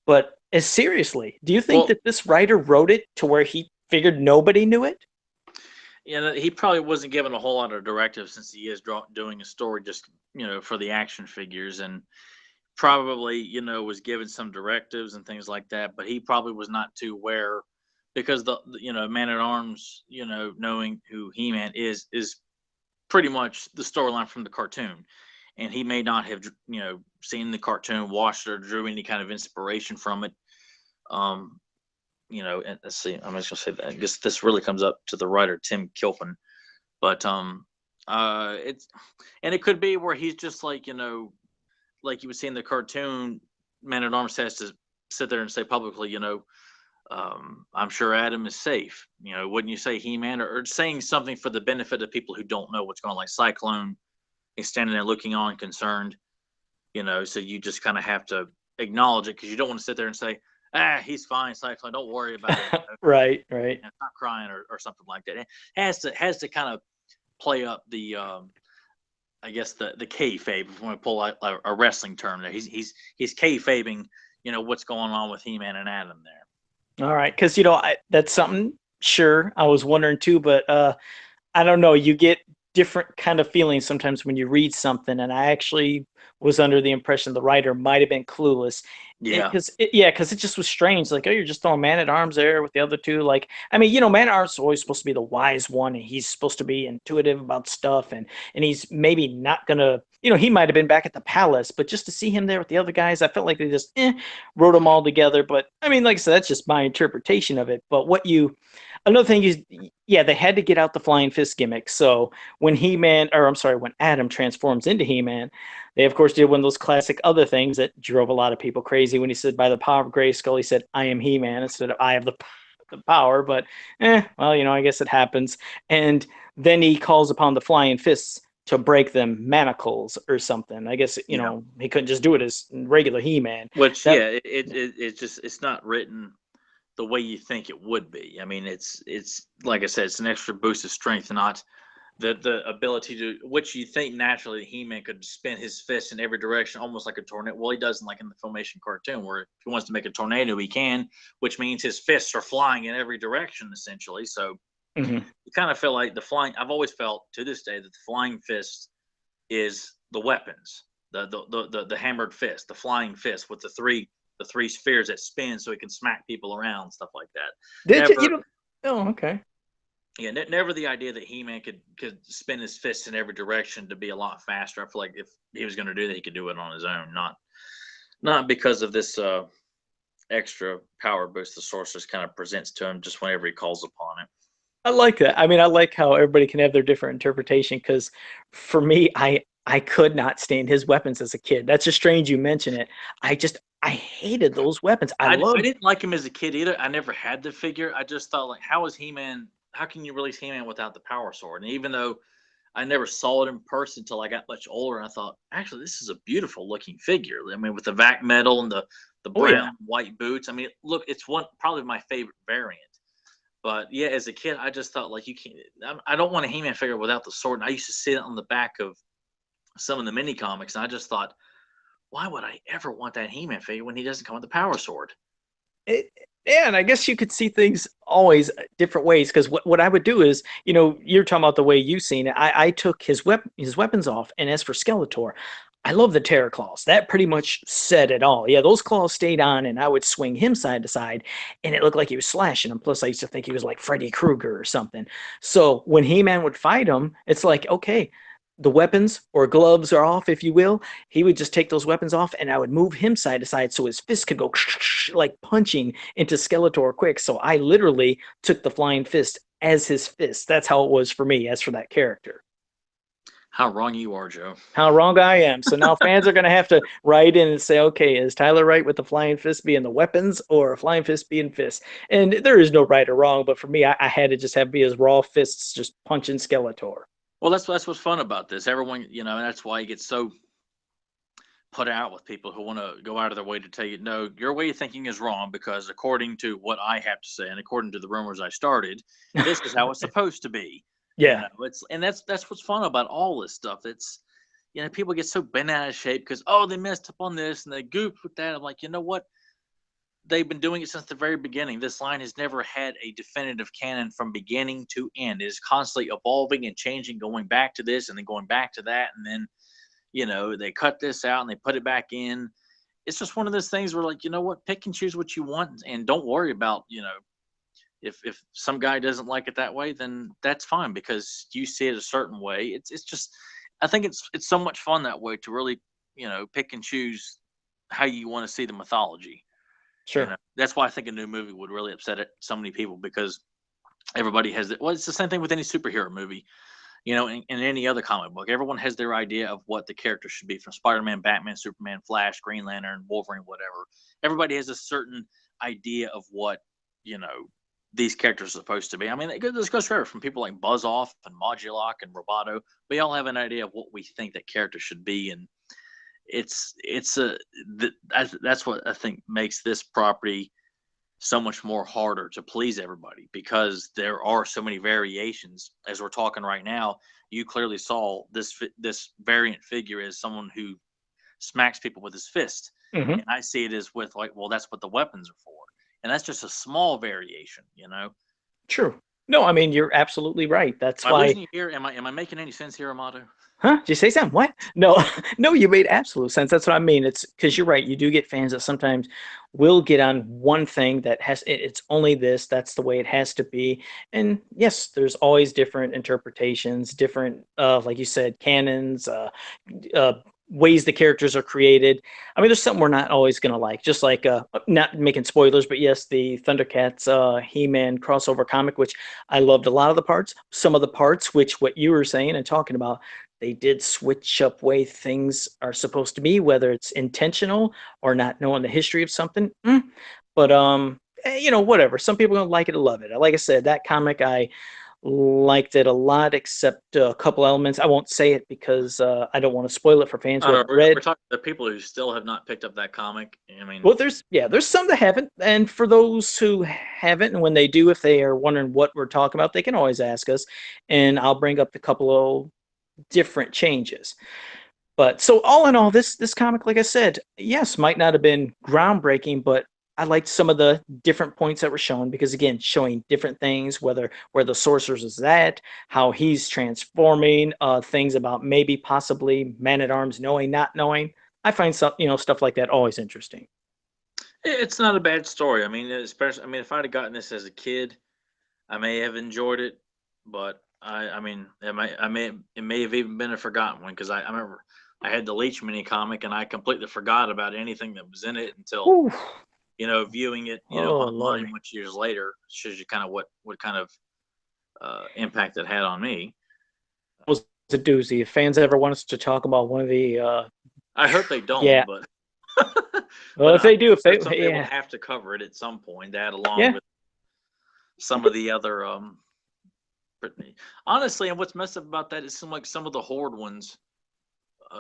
but as seriously. Do you think Well, that this writer wrote it to where he figured nobody knew it? he probably wasn't given a whole lot of directives since he is doing a story just for the action figures, and probably was given some directives and things like that. But he probably was not too aware because the Man at Arms knowing who He-Man is pretty much the storyline from the cartoon, and he may not have seen the cartoon, watched it, or drew any kind of inspiration from it. Um, and let's see, I'm just gonna say that I guess this really comes up to the writer Tim Kilpin, but it's and it could be where he's just like like you would see in the cartoon, Man at Arms has to sit there and say publicly, I'm sure Adam is safe. Wouldn't you say He-Man, or saying something for the benefit of people who don't know what's going on, like Cyclone is standing there looking on concerned, so you just kind of have to acknowledge it because you don't want to sit there and say, he's fine, Cyclone, don't worry about it. Right, right. Not crying or something like that. It has to kind of play up the I guess the kayfabe, if we want to pull out a wrestling term there. He's kayfabing, what's going on with He-Man and Adam there. All right, because that's something. Sure, I was wondering too, but I don't know. You get different kind of feelings sometimes when you read something, and I actually was under the impression the writer might have been clueless. Yeah. Because it just was strange. Like, oh, you're just throwing Man at Arms there with the other two. Like, I mean, Man at Arms is always supposed to be the wise one, and he's supposed to be intuitive about stuff, and he's maybe not gonna. He might have been back at the palace, but just to see him there with the other guys, I felt like they just wrote them all together. But I mean, like I said, that's just my interpretation of it. But another thing is, yeah, they had to get out the flying fist gimmick. So when when Adam transforms into He-Man, they of course did one of those classic other things that drove a lot of people crazy. When he said, "By the power of Grayskull," he said, "I am He-Man," instead of "I have the power." But well, I guess it happens. And then he calls upon the flying fists to break them manacles or something. I guess he couldn't just do it as regular He-Man. Which it's not written the way you think it would be. I mean, it's like I said, it's an extra boost of strength, not the ability to, which you think naturally He-Man could spin his fist in every direction, almost like a tornado. Well, he doesn't, like in the Filmation cartoon, where if he wants to make a tornado, he can, which means his fists are flying in every direction essentially. So you kind of feel like I've always felt to this day that the flying fist is the weapons, the hammered fist, the flying fist with the three spheres that spin so he can smack people around, stuff like that. Did you? Oh, okay. Yeah, never the idea that He-Man could spin his fists in every direction to be a lot faster. I feel like if he was going to do that, he could do it on his own, not because of this extra power boost the Sorceress kind of presents to him just whenever he calls upon it. I like that. I mean, I like how everybody can have their different interpretation. Because for me, I could not stand his weapons as a kid. That's just strange you mention it. I hated those weapons. I didn't like him as a kid either. I never had the figure. I just thought, like, how can you release He-Man without the power sword? And even though I never saw it in person until I got much older, and I thought, actually, this is a beautiful looking figure. I mean, with the vac metal and the brown white boots. I mean, look, it's probably my favorite variant. But yeah, as a kid, I just thought, like, you can't. I don't want a He-Man figure without the sword. And I used to sit on the back of some of the mini comics, and I just thought, why would I ever want that He-Man figure when he doesn't come with the power sword? Yeah, and I guess you could see things always different ways. Because what I would do is, you're talking about the way you've seen it. I took his weapons off, and as for Skeletor, I love the Terror Claws. That pretty much said it all. Yeah, those claws stayed on, and I would swing him side to side, and it looked like he was slashing him. Plus, I used to think he was like Freddy Krueger or something. So when He-Man would fight him, it's like, okay, the weapons or gloves are off, if you will, he would just take those weapons off and I would move him side to side so his fist could go like punching into Skeletor quick. So I literally took the flying fist as his fist. That's how it was for me as for that character. How wrong you are, Joe. How wrong I am. So now fans are going to have to write in and say, okay, is Tyler right with the flying fist being the weapons or a flying fist being fists? And there is no right or wrong, but for me, I had to just have be as raw fists just punching Skeletor. Well, that's what's fun about this. Everyone, you know, and that's why you get so put out with people who want to go out of their way to tell you, no, your way of thinking is wrong because according to what I have to say and according to the rumors I started, this is how it's supposed to be. You Yeah, know, it's and that's what's fun about all this stuff. It's you know, people get so bent out of shape because oh, they messed up on this and they goofed with that. I'm like, you know what? They've been doing it since the very beginning. This line has never had a definitive canon from beginning to end. It is constantly evolving and changing, going back to this and then going back to that, and then you know they cut this out and they put it back in. It's just one of those things where like you know what, pick and choose what you want and don't worry about you know if some guy doesn't like it that way, then that's fine because you see it a certain way. It's just I think it's so much fun that way to really you know pick and choose how you want to see the mythology. You sure. know that's why I think a new movie would really upset so many people because everybody has it. Well, it's the same thing with any superhero movie. You know, in any other comic book, everyone has their idea of what the character should be from Spider-Man, Batman, Superman, Flash, Green Lantern, Wolverine, whatever. Everybody has a certain idea of what you know these characters are supposed to be. I mean, this goes forever from people like Buzz Off and Modulok and Roboto. We all have an idea of what we think that character should be, and it's a that's what I think makes this property so much more harder to please everybody because there are so many variations. As we're talking right now, you clearly saw this variant figure as someone who smacks people with his fist, Hmm. and I see it as with like, well, that's what the weapons are for, and that's just a small variation. You know, True. No, I mean, you're absolutely right. That's am I why. losing you here? Am I making any sense here, Amato? Huh? Did you say something? What? No, no, you made absolute sense. That's what I mean. It's because you're right. You do get fans that sometimes will get on one thing that it's only this, that's the way it has to be. And yes, there's always different interpretations, different, like you said, canons, uh, ways the characters are created. I mean, there's something we're not always going to like, just like, not making spoilers, but yes, the Thundercats, He-Man crossover comic, which I loved a lot of the parts. Some of the parts, which what you were saying and talking about, they did switch up way things are supposed to be, whether it's intentional or not knowing the history of something. But you know, whatever. Some people don't like it or love it. Like I said, that comic I liked it a lot, except a couple elements. I won't say it because I don't want to spoil it for fans I who don't know. haven't We're read. talking to people who still have not picked up that comic. I mean, Well, there's some that haven't, and for those who haven't, and when they do, if they are wondering what we're talking about, they can always ask us, and I'll bring up the couple of different changes. But so all in all, this comic, like I said, yes, might not have been groundbreaking, but I liked some of the different points that were shown because again, showing different things, whether where the sorceress is at, how he's transforming, things about maybe possibly Man at Arms knowing, not knowing. I find some, stuff like that always interesting. it's not a bad story. I mean, especially, I mean, if I'd have gotten this as a kid, I may have enjoyed it, but I mean, it may have even been a forgotten one because I remember I had the Leech mini comic and I completely forgot about anything that was in it until Whew. you know viewing it, you know, Oh online Lordy. much years later shows you kind of what kind of impact it had on me. Was a doozy. If fans ever want us to talk about one of the I hope they don't, yeah. but Well, but if they do, if they they will yeah. have to cover it at some point. That along Yeah. with some of the other honestly, and what's messed up about that is like some of the horde ones,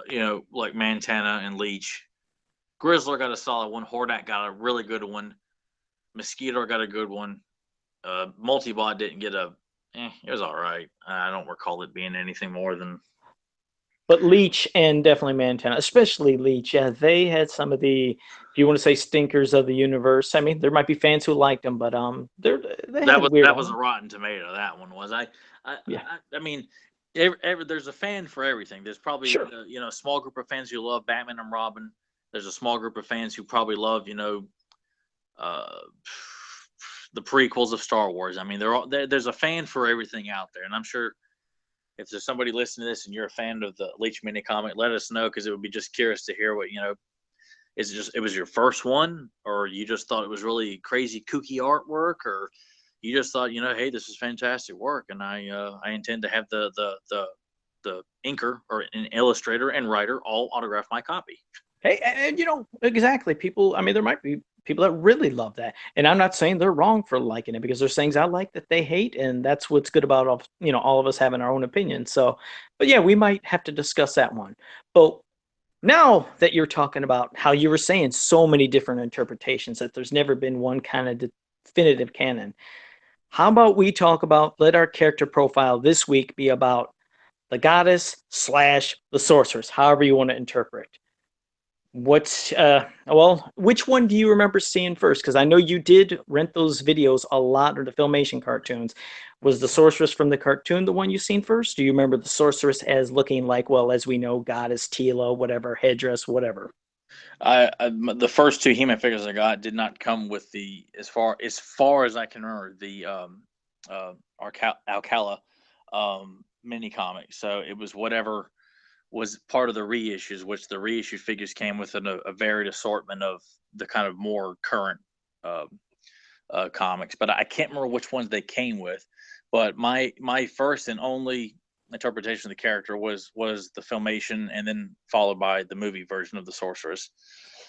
you know, like Montana and Leech. Grizzler got a solid one. Hordak got a really good one. Mosquito got a good one. Multibot didn't get a. It was all right. I don't recall it being anything more than. But Leech and definitely Montana, especially Leech, yeah, they had some of the, if you want to say, stinkers of the universe. I mean, there might be fans who liked them, but they had weird That was a elements. rotten tomato. That one was. Yeah, I mean, there's a fan for everything. There's probably sure. you know a small group of fans who love Batman and Robin. There's a small group of fans who probably love you know uh, the prequels of Star Wars. I mean, there's a fan for everything out there, and I'm sure if there's somebody listening to this and you're a fan of the Leech mini comic, let us know, because it would be just curious to hear what, is it just it was your first one, or you just thought it was really crazy kooky artwork, or you just thought, hey, this is fantastic work, and I intend to have the inker or an illustrator and writer all autograph my copy. Hey, and exactly. People, I mean, there might be people that really love that, and I'm not saying they're wrong for liking it, because there's things I like that they hate, and that's what's good about all of us having our own opinions. So, but yeah, we might have to discuss that one. But now that you're talking about how you were saying so many different interpretations, that there's never been one kind of definitive canon, how about we talk about, let our character profile this week be about the goddess slash the sorceress, however you want to interpret. Which one do you remember seeing first? Because I know you did rent those videos a lot, or the Filmation cartoons. Was the sorceress from the cartoon the one you seen first? Do you remember the sorceress as looking like, well, as we know, goddess Tila, whatever, headdress, whatever? The first two He-Man figures I got did not come with the, as far as I can remember, the Alcala mini comic. So it was whatever was part of the reissues, which the reissue figures came with a varied assortment of the kind of more current uh, comics. But I can't remember which ones they came with. But my first and only interpretation of the character was the Filmation, and then followed by the movie version of the Sorceress.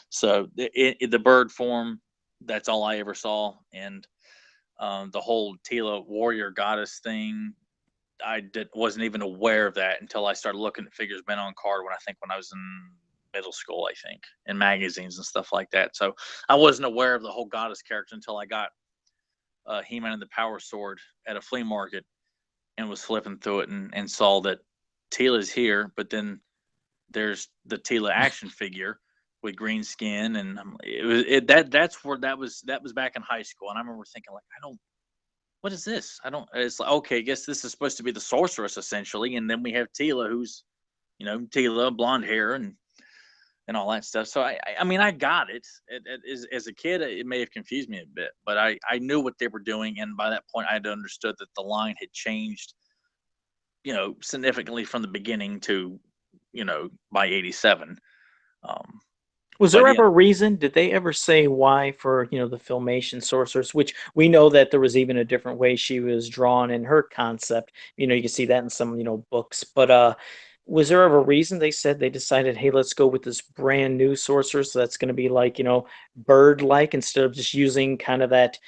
So the bird form, that's all I ever saw, and the whole Tila warrior goddess thing, wasn't even aware of that until I started looking at figures been on card, when I was in middle school, I think, in magazines and stuff like that. So I wasn't aware of the whole goddess character until I got He-Man and the Power Sword at a flea market, and was flipping through it, and saw that Tila's here, but then there's the Tila action figure with green skin, and that was back in high school, and I remember thinking, like, I don't, what is this? I don't. It's like, okay, I guess this is supposed to be the sorceress essentially, and then we have Tila, who's Tila, blonde hair, and all that stuff. So I mean, I got it. As a kid, it may have confused me a bit, but I knew what they were doing, and by that point, I had understood that the line had changed, significantly from the beginning to, by '87. Um, Was there but yeah, ever a reason? Did they ever say why for, the Filmation sorceress, which we know that there was even a different way she was drawn in her concept. You can see that in some, books. But was there ever a reason they said they decided, hey, let's go with this brand new sorceress that's going to be like, bird-like, instead of just using kind of that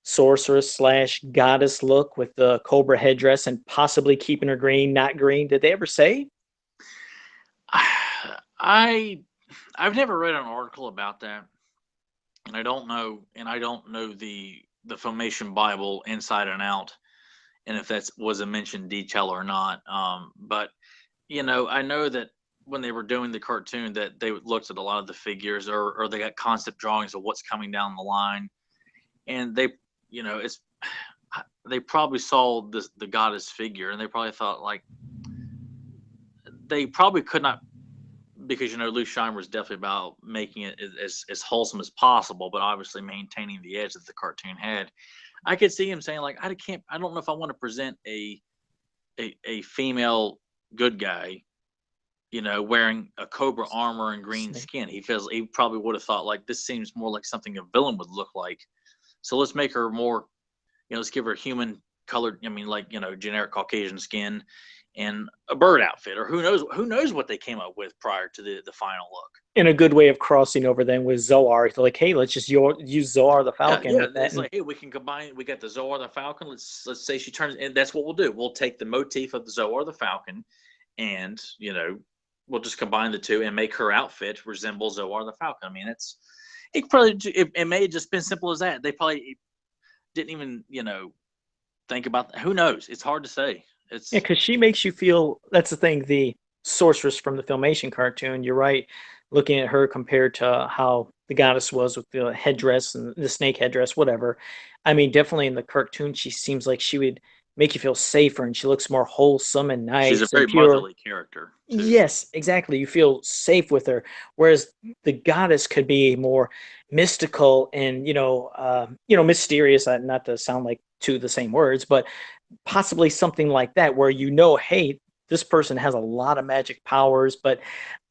sorceress slash goddess look with the cobra headdress, and possibly keeping her green, not green? Did they ever say? I I've never read an article about that, and I don't know the Filmation Bible inside and out, and if that was a mentioned detail or not. But I know that when they were doing the cartoon, that they looked at a lot of the figures, or they got concept drawings of what's coming down the line, and it's they probably saw the goddess figure, and they probably thought, like, they probably could not, because Lou Scheimer was definitely about making it as wholesome as possible, but obviously maintaining the edge that the cartoon had. I could see him saying, like, I don't know if I want to present a female good guy, wearing a cobra armor and green skin. He probably would have thought, like, this seems more like something a villain would look like. So let's make her more, let's give her human colored, like, generic Caucasian skin, and a bird outfit, or who knows what they came up with prior to the final look. In a good way of crossing over then with Zoar. They're like, hey, let's just use Zoar the Yeah, Falcon yeah. with that. It's like, hey, we can combine. We got the Zoar the Falcon. Let's say she turns, and that's what we'll do. We'll take the motif of the Zoar the Falcon, and we'll just combine the two and make her outfit resemble Zoar the Falcon. I mean, it may have just been simple as that. They probably didn't even think about that. Who knows? It's hard to say. Yeah, It's because she makes you feel, that's the thing, the sorceress from the Filmation cartoon, you're right, looking at her compared to how the goddess was with the headdress and the snake headdress, whatever. I mean, definitely in the cartoon, she seems like she would make you feel safer, and she looks more wholesome and She's a nice and very pure. motherly character too. Yes, exactly. You feel safe with her, whereas the goddess could be more mystical and mysterious. Not to sound like two the same words, but possibly something like that where hey, this person has a lot of magic powers, but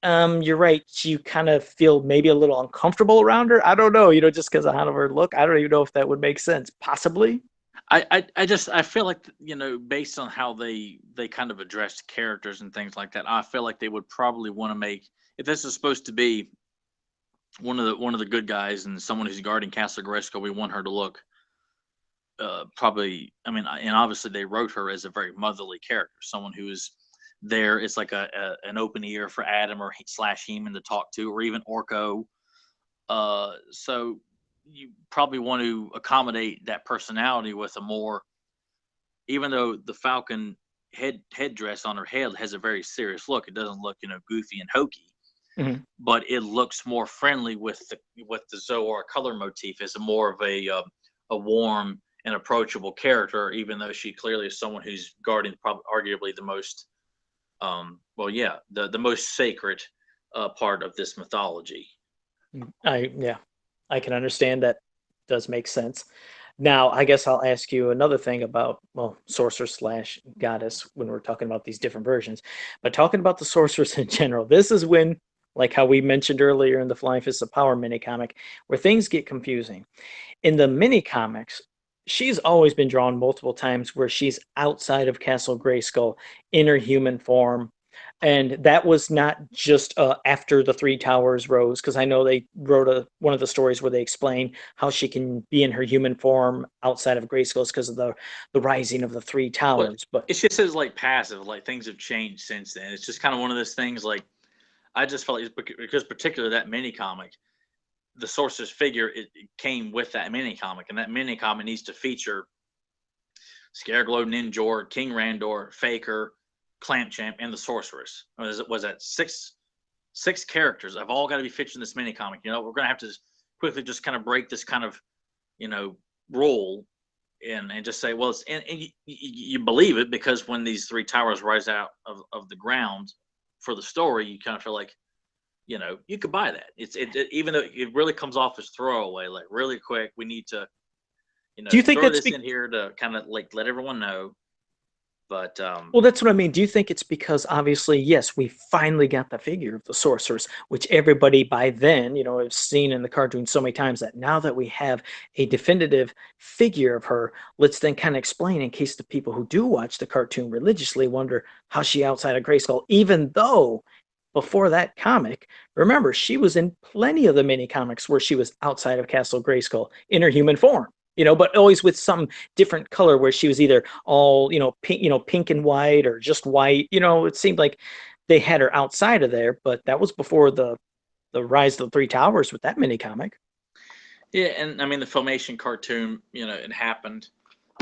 you're right, you kind of feel maybe a little uncomfortable around her. I don't know, just because of how her look. I don't even know if that would make sense. Possibly. I feel like based on how they kind of addressed characters and things like that, I feel like they would probably want to make, if this is supposed to be one of the good guys and someone who's guarding Castle Grayskull, we want her to look probably. I mean, and obviously they wrote her as a very motherly character, someone who is there. It's like an open ear for Adam or slash Heman to talk to, or even Orko. So you probably want to accommodate that personality with a more, even though the Falcon headdress on her head has a very serious look. It doesn't look goofy and hokey, Hmm. but it looks more friendly with the Zoar color motif as a more of a warm and approachable character, even though she clearly is someone who's guarding probably arguably the most well, yeah, the most sacred part of this mythology. Yeah, I can understand that. Does make sense. Now, I guess I'll ask you another thing about, well, sorcerer slash goddess when we're talking about these different versions. But talking about the sorceress in general, this is when, like how we mentioned earlier in the Flying Fists of Power mini comic, where things get confusing. In the mini comics, she's always been drawn multiple times where she's outside of Castle Grayskull in her human form. And that was not just after the Three Towers rose, because I know they wrote one of the stories where they explain how she can be in her human form outside of Grayskull because of the rising of the Three But Towers. But it's just as like passive, like things have changed since then. It's just kind of one of those things. Like I just felt like because particularly that mini comic, the Sorcerer's figure it came with that mini comic, and that mini comic needs to feature Scareglow, Ninjor, King Randor, Faker, Clampchamp, and the Sorceress. Was that six characters? Have all got to be featured in this mini comic. We're gonna have to quickly just kind of break this kind of you know rule and just say, well, and you believe it because when these three towers rise out of the ground for the story, you kind of feel like you could buy that. Even though it really comes off as throwaway, like really quick, we need to do you think throw that's this in here to kind of like let everyone know. But well, that's what I mean. Do you think it's because obviously, yes, we finally got the figure of the sorceress, which everybody by then, has seen in the cartoon so many times that now that we have a definitive figure of her, let's then kind of explain in case the people who do watch the cartoon religiously wonder how she outside of Grayskull, even though before that comic, remember, she was in plenty of the mini comics where she was outside of Castle Grayskull in her human form. But always with some different color where she was either all pink and white or just white. It seemed like they had her outside of there, but that was before the rise of the Three Towers with that mini comic. yeah, and I mean the Filmation cartoon, it happened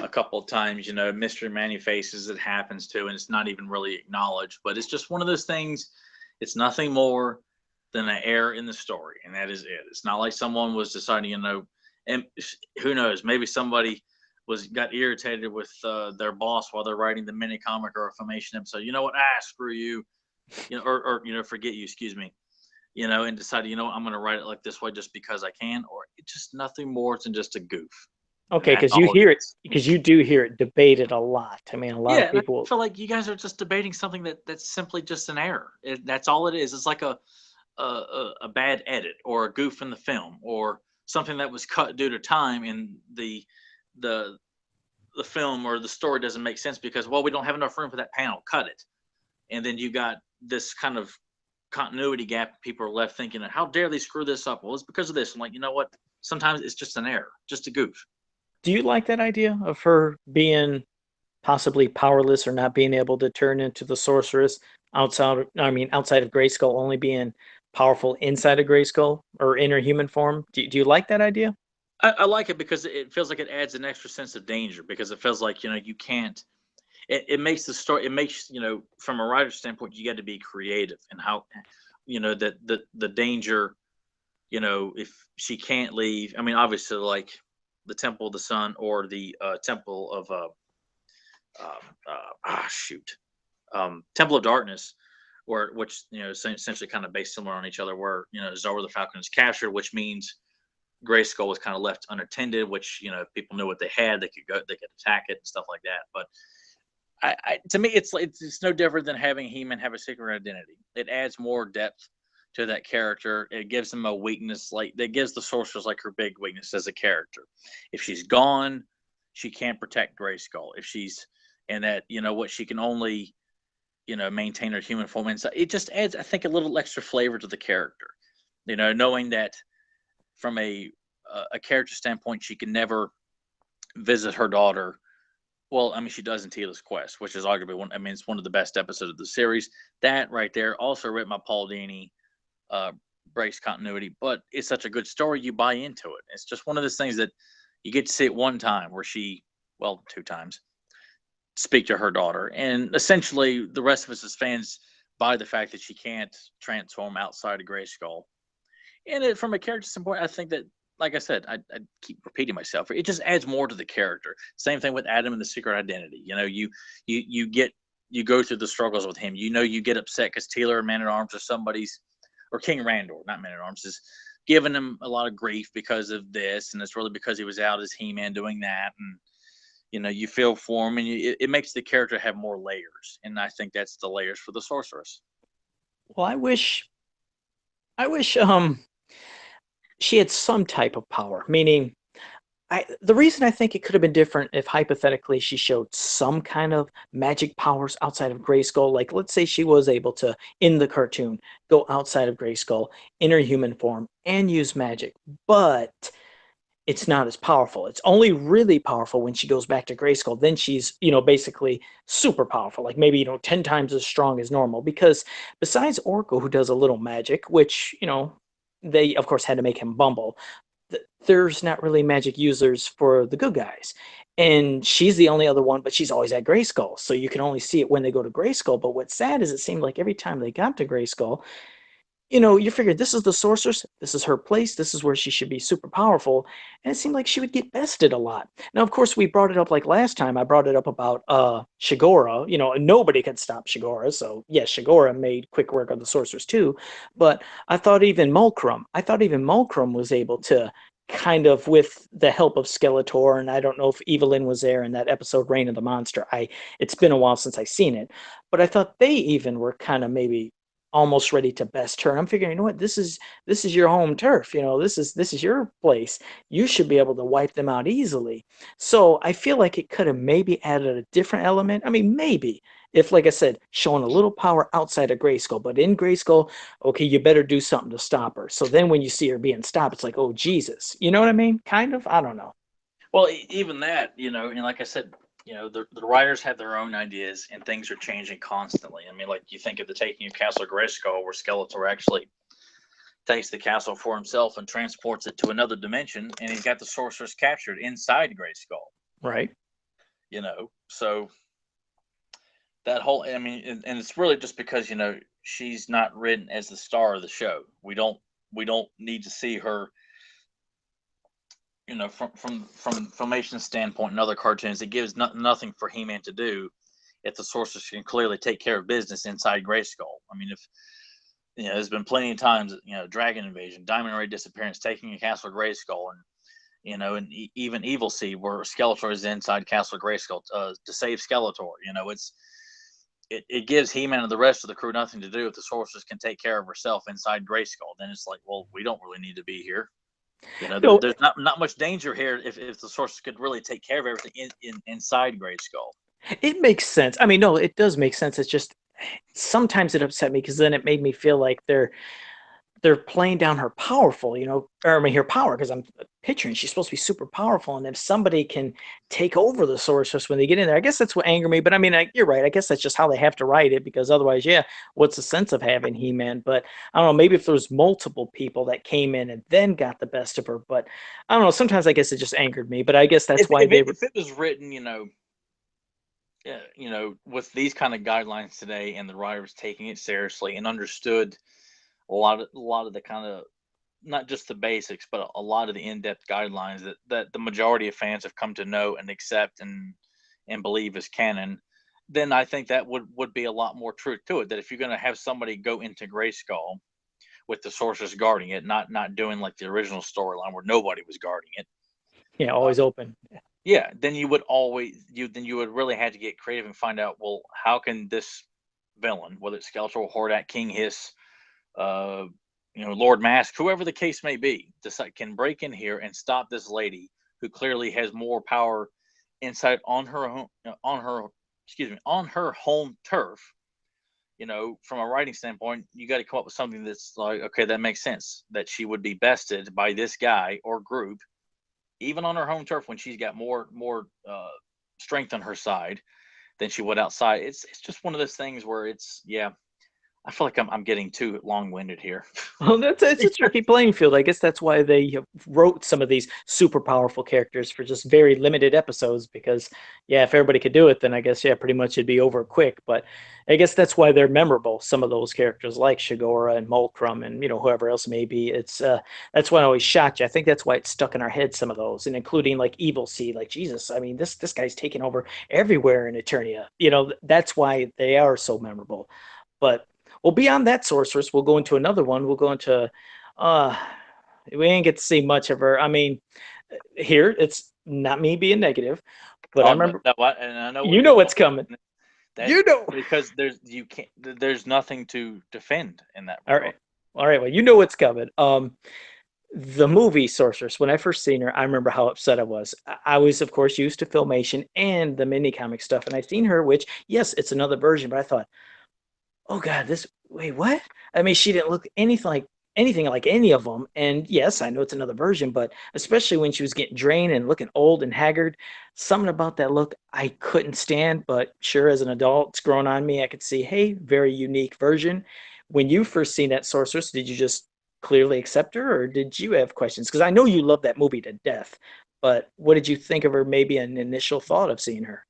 a couple of times. Mystery Man Faces it happens to, and it's not even really acknowledged. But it's just one of those things. It's nothing more than an error in the story, and that is it. It's not like someone was deciding, and who knows, maybe somebody got irritated with their boss while they're writing the mini comic or a Filmation episode. You know what? Screw you. Or forget you. Excuse me. And decided, I'm going to write it like this way just because I can, or it's just nothing more than just a goof, and Okay, that's because all it is. you do hear it debated a lot. I mean, a lot Yeah, of and I people. feel like you guys are just debating something that's simply just an error. That's all it is. It's like a bad edit or a goof in the film or something that was cut due to time and the the film or the story doesn't make sense because we don't have enough room for that panel. Cut it, and then you got this kind of continuity gap. People are left thinking, how dare they screw this up? Well, it's because of this. I'm like, you know what? Sometimes it's just an error, just a goof. Do you like that idea of her being possibly powerless or not being able to turn into the sorceress outside of Grayskull, only being powerful inside of Grayskull or in her human form? Do you like that idea? I like it because it feels like it adds an extra sense of danger because it feels like you can't. It makes the story. It makes from a writer's standpoint, you got to be creative and how that the danger. If she can't leave, I mean, obviously, like the Temple of the Sun or the Temple of shoot, Temple of Darkness, which essentially kind of based similar on each other, where Zora the Falcon is captured, which means Grayskull was kind of left unattended, which if people knew what they had, they could attack it and stuff like that. But to me, it's no different than having He-Man have a secret identity. It adds more depth to that character. It gives him a weakness, like that gives the Sorceress like her big weakness as a character. If she's gone, she can't protect Grayskull. If she's and that what she can only maintain her human form, and so it just adds, I think, a little extra flavor to the character. Knowing that from a character standpoint, she can never visit her daughter. Well, I mean, she does in Teela's Quest, which is arguably one. I mean, it's one of the best episodes of the series. That right there, also written by Paul Dini, breaks continuity, but it's such a good story, you buy into it. It's just one of those things that you get to see it one time, where she, well, two times, speak to her daughter, and essentially the rest of us as fans buy the fact that she can't transform outside of Grayskull. And from a character standpoint, I think that, like I said, I keep repeating myself. It just adds more to the character. Same thing with Adam and the Secret Identity. You go through the struggles with him. You get upset because Teela or Man at Arms or King Randor, not Man at Arms, is giving him a lot of grief because of this, and it's really because he was out as He-Man doing that, and you feel for him, and it makes the character have more layers, and I think that's the layers for the Sorceress. Well, I wish she had some type of power, meaning the reason I think it could have been different if hypothetically she showed some kind of magic powers outside of Grayskull. Like, let's say she was able to, in the cartoon, go outside of Grayskull in her human form and use magic, but it's not as powerful. It's only really powerful when she goes back to Grayskull. Then she's, basically super powerful, like maybe, 10 times as strong as normal. Because besides Orko, who does a little magic, which, they, of course, had to make him Bumble, there's not really magic users for the good guys. And she's the only other one, but she's always at Grayskull. So you can only see it when they go to Grayskull. But what's sad is it seemed like every time they got to Grayskull, you figured this is the Sorceress, this is her place, this is where she should be super powerful, and it seemed like she would get bested a lot. Now, of course, we brought it up like last time. I brought it up about Shigora. Nobody could stop Shigora, so yes, Shigora made quick work of the Sorceress too. But I thought even Mulcrum was able to kind of, with the help of Skeletor, and I don't know if Evelyn was there in that episode Reign of the Monster. It's been a while since I seen it, but I thought they even were kind of maybe almost ready to best her. And I'm figuring, what, this is your home turf. This is your place. You should be able to wipe them out easily. So I feel like it could have maybe added a different element. I mean, maybe if, like I said, showing a little power outside of Grayskull, but in Grayskull, okay, you better do something to stop her. So then when you see her being stopped, it's like, oh Jesus, you know what I mean? Kind of. I don't know. Well, even that, and like I said, the writers have their own ideas, and things are changing constantly. I mean, like, you think of the taking of Castle Grayskull, where Skeletor actually takes the castle for himself and transports it to another dimension, and he's got the Sorceress captured inside Grayskull. Right. So that whole, I mean, and it's really just because she's not written as the star of the show. We don't need to see her. From Filmation standpoint and other cartoons, it gives nothing for He-Man to do if the Sorceress can clearly take care of business inside Grayskull. I mean, if there's been plenty of times, Dragon Invasion, Diamond Ray disappearance, taking a Castle Grayskull, and even Evil Seed, where Skeletor is inside Castle Grayskull to save Skeletor. It gives He-Man and the rest of the crew nothing to do if the Sorceress can take care of herself inside Grayskull. Then it's like, well, we don't really need to be here. No, There's not much danger here if the Sorceress could really take care of everything inside Grayskull. it makes sense. I mean, no, it does make sense. It's just sometimes it upset me because then it made me feel like they're playing down her powerful, or I mean her power, because I'm picturing she's supposed to be super powerful, and if somebody can take over the Sorceress when they get in there, I guess that's what angered me. But I mean, you're right. I guess that's just how they have to write it, because otherwise, yeah, what's the sense of having He-Man? But I don't know. Maybe if there's multiple people that came in and then got the best of her, but I don't know. Sometimes I guess it just angered me. But I guess that's If, why if, they it, were if it was written, yeah, with these kind of guidelines today, and the writers taking it seriously and understood a lot of the kind of, not just the basics, but a lot of the in-depth guidelines that the majority of fans have come to know and accept and believe is canon, then I think that would be a lot more truth to it. That if you're going to have somebody go into Grayskull with the Sorceress guarding it, not doing like the original storyline where nobody was guarding it. Yeah, Uh, always open. yeah, then you would really have to get creative and find out, well, how can this villain, whether it's Skeletor, Hordak, King Hiss, uh, Lord Mask, whoever the case may be, decide can break in here and stop this lady who clearly has more power inside on her home turf. From a writing standpoint, you got to come up with something that's like, okay, that makes sense that she would be bested by this guy or group, even on her home turf when she's got more strength on her side than she would outside. It's just one of those things where yeah. I feel like I'm getting too long winded here. Well, it's a tricky playing field. I guess that's why they wrote some of these super powerful characters for just very limited episodes. Because, yeah, if everybody could do it, then I guess, yeah, pretty much it'd be over quick. But I guess that's why they're memorable. Some of those characters, like Shigora and Molcrum, and whoever else may be. That's why I always shot you. I think that's why it's stuck in our head. Some of those, and including like Evil Seed, like Jesus. I mean, this guy's taking over everywhere in Eternia. That's why they are so memorable. But well, beyond that sorceress, we'll go into another one. We'll go into uh we ain't get to see much of her. I mean, here it's not me being negative, but I Oh no, remember and I know where you you're know what's going. coming. That You know. because there's nothing to defend in that All regard. right. All right, well, you know what's coming. The movie Sorceress, when I first seen her, I remember how upset I was. I was, of course, used to Filmation and the mini comic stuff, and I seen her, which, yes, it's another version, but I thought, oh God, this wait, what? I mean, she didn't look anything like any of them. And yes, I know it's another version, but especially when she was getting drained and looking old and haggard, something about that look I couldn't stand. But sure, as an adult, it's grown on me. I could see, hey, very unique version. When you first seen that sorceress, did you just clearly accept her, or did you have questions? Because I know you love that movie to death. But what did you think of her? Maybe an initial thought of seeing her.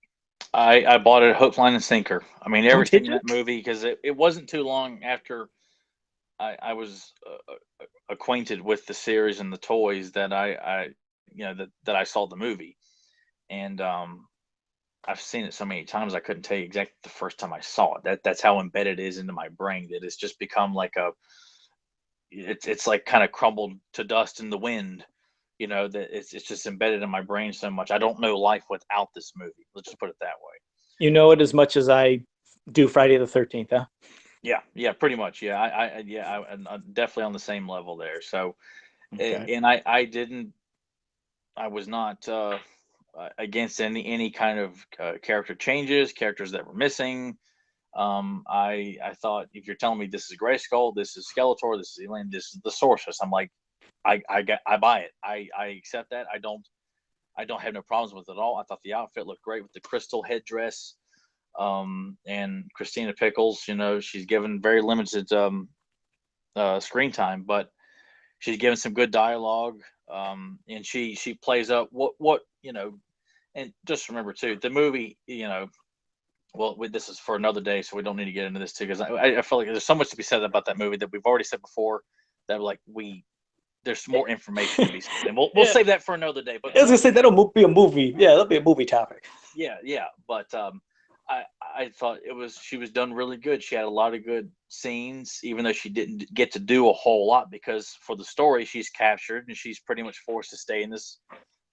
I bought it hook, line, and sinker. I mean, Oh, everything did in you? that movie, because it wasn't too long after I was acquainted with the series and the toys that that I saw the movie, and I've seen it so many times I couldn't tell you exactly the first time I saw it. That's how embedded it is into my brain that it's just become like it's like kind of crumbled to dust in the wind. That it's just embedded in my brain so much. I don't know life without this movie. Let's just put it that way. You know it as much as I do Friday the 13th, huh? Yeah, yeah, pretty much. Yeah, I'm definitely on the same level there. So, Okay. and I was not against any kind of character changes, characters that were missing. I thought if you're telling me this is Grayskull, this is Skeletor, this is Elaine, this is the Sorceress, I'm like, I buy it. I accept that. I don't have no problems with it at all. I thought the outfit looked great with the crystal headdress. And Christina Pickles, she's given very limited screen time, but she's given some good dialogue. And she plays up what. And just remember too, the movie, well, this is for another day, so we don't need to get into this too, because I feel like there's so much to be said about that movie that we've already said before. That like there's more information to be said, and we'll Yeah. save that for another day. But I was gonna one say thing, be a movie. Yeah, that'll be a movie topic. yeah, but I thought she was done really good. She had a lot of good scenes, even though she didn't get to do a whole lot because for the story she's captured and she's pretty much forced to stay in this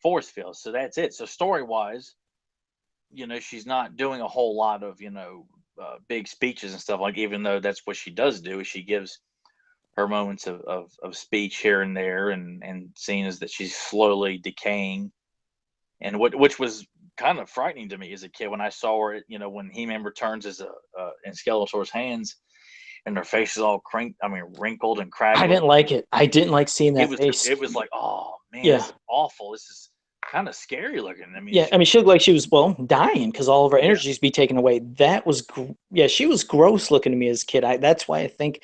forest field. So that's it. So story wise, she's not doing a whole lot of big speeches and stuff, like, even though that's what she does do, is she gives her moments of speech here and there, and seeing as that she's slowly decaying, and which was kind of frightening to me as a kid when I saw her. When He-Man returns as in Skeletor's hands, and her face is all wrinkled and I craggly. didn't like it. I didn't like seeing It that was face. it was like, oh man, Yeah. this is awful. This is kind of scary looking. I mean, Yeah, I mean, she looked like she was, well, dying because all of her yeah, energies be taken away. Yeah, she was gross looking to me as a kid. That's why I think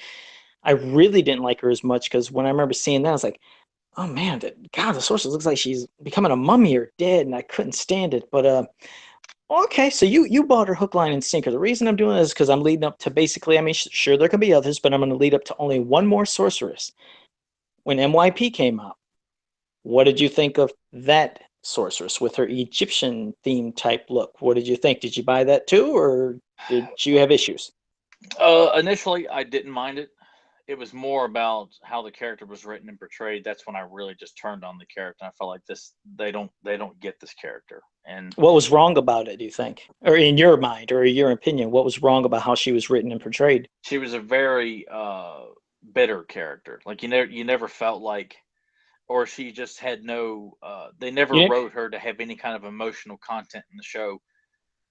I really didn't like her as much because when I remember seeing that, I was like, oh man, God, the sorceress looks like she's becoming a mummy or dead, and I couldn't stand it. But okay, so you bought her hook, line, and sinker. The reason I'm doing this is because I'm leading up to basically, I mean, sure there could be others, but I'm going to lead up to only one more sorceress. When MYP came out, what did you think of that sorceress with her Egyptian theme type look? What did you think? Did you buy that too, or did you have issues? initially I didn't mind it. it was more about how the character was written and portrayed. That's when I really just turned on the character. I felt like this they don't get this character. And What was wrong about it, do you think? Or in your mind, or your opinion, what was wrong about how she was written and portrayed? she was a very bitter character. Like you never felt like, or she just had no. They never You wrote her to have any kind of emotional content in the show.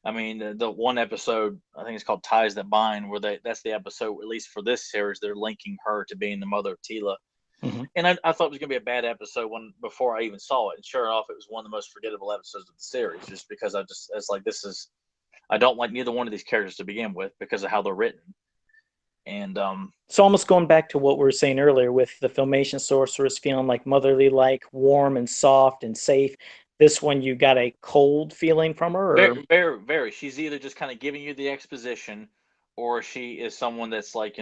I mean, the one episode I think it's called "Ties That Bind," where that's the episode, at least for this series, they're linking her to being the mother of Tila. didn't. And I thought it was going to be a bad episode when before I even saw it. And sure enough, it was one of the most forgettable episodes of the series, just because it's like this is I don't like neither one of these characters to begin with because of how they're written. And So almost going back to what we were saying earlier with the Filmation Sorceress feeling like motherly like, warm and soft and safe. This one you got a cold feeling from her, or very, very, very. She's either just kind of giving you the exposition, or she is someone that's like,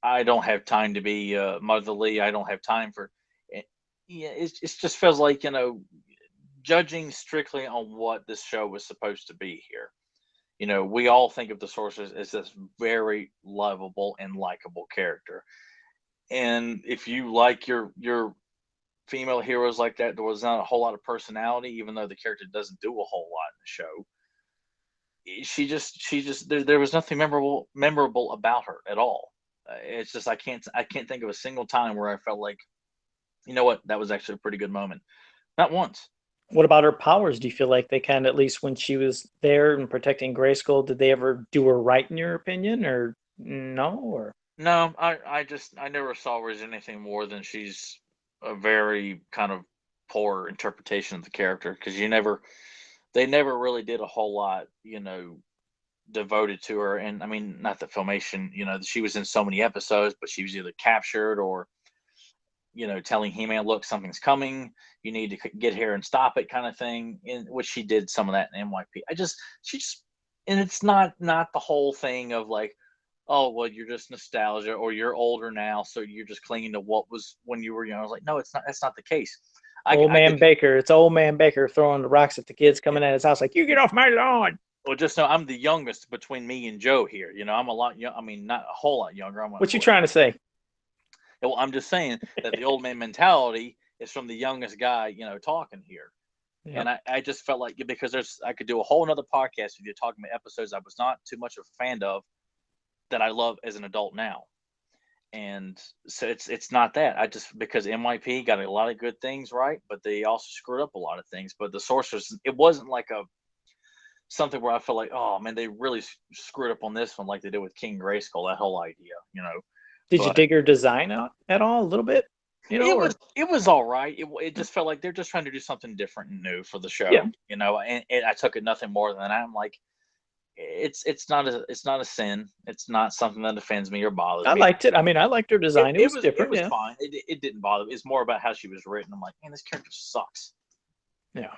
I don't have time to be motherly. I don't have time for. Yeah, it just feels like judging strictly on what this show was supposed to be here. We all think of the Sorceress as this very lovable and likable character. And if you like your female heroes like that, there was not a whole lot of personality, even though the character doesn't do a whole lot in the show. She just there was nothing memorable about her at all. It's just I can't think of a single time where I felt like, you know what, that was actually a pretty good moment. Not once. what about her powers? Do you feel like they kind of, at least when she was there and protecting Grayskull, did they ever do her right in your opinion, or no? Or No, I never saw her as anything more than she's a very kind of poor interpretation of the character, because they never really did a whole lot, devoted to her. And I mean, not that Filmation, she was in so many episodes, but she was either captured or, telling He-Man, look, something's coming, you need to get here and stop it, kind of thing. In which she did some of that in NYP. She just, and it's not the whole thing of like, oh well, you're just nostalgia, or you're older now, so you're just clinging to what was when you were young. I was like, no, it's not. That's not the case. old I man could, Baker? It's old man Baker throwing the rocks at the kids coming at his house, like, you get off my lawn. well, just know I'm the youngest between me and Joe here. I'm a lot young. I mean, not a whole lot younger. I'm What you what? trying to say? Well, I'm just saying that the old man mentality is from the youngest guy, talking here. And Yep. I just felt like, because I could do a whole another podcast with you talking about episodes I was not too much of a fan of that I love as an adult now. And so it's not that. I just, because NYP got a lot of good things right, but they also screwed up a lot of things. But the Sorcerers, it wasn't like a something where I felt like, oh man, they really screwed up on this one, like they did with King Grayskull, that whole idea. Did you But dig her design out at all, a little bit? Or it was all right. It just felt like they're just trying to do something different and new for the yeah, show, and I took it nothing more than that. I'm like, it's not a sin. It's not something that offends me or bothers I me. liked it. I mean, I liked her It, design. It it was was it different. was Yeah, fine. It didn't bother me. It's more about how she was written. I'm like, man, this character sucks. yeah.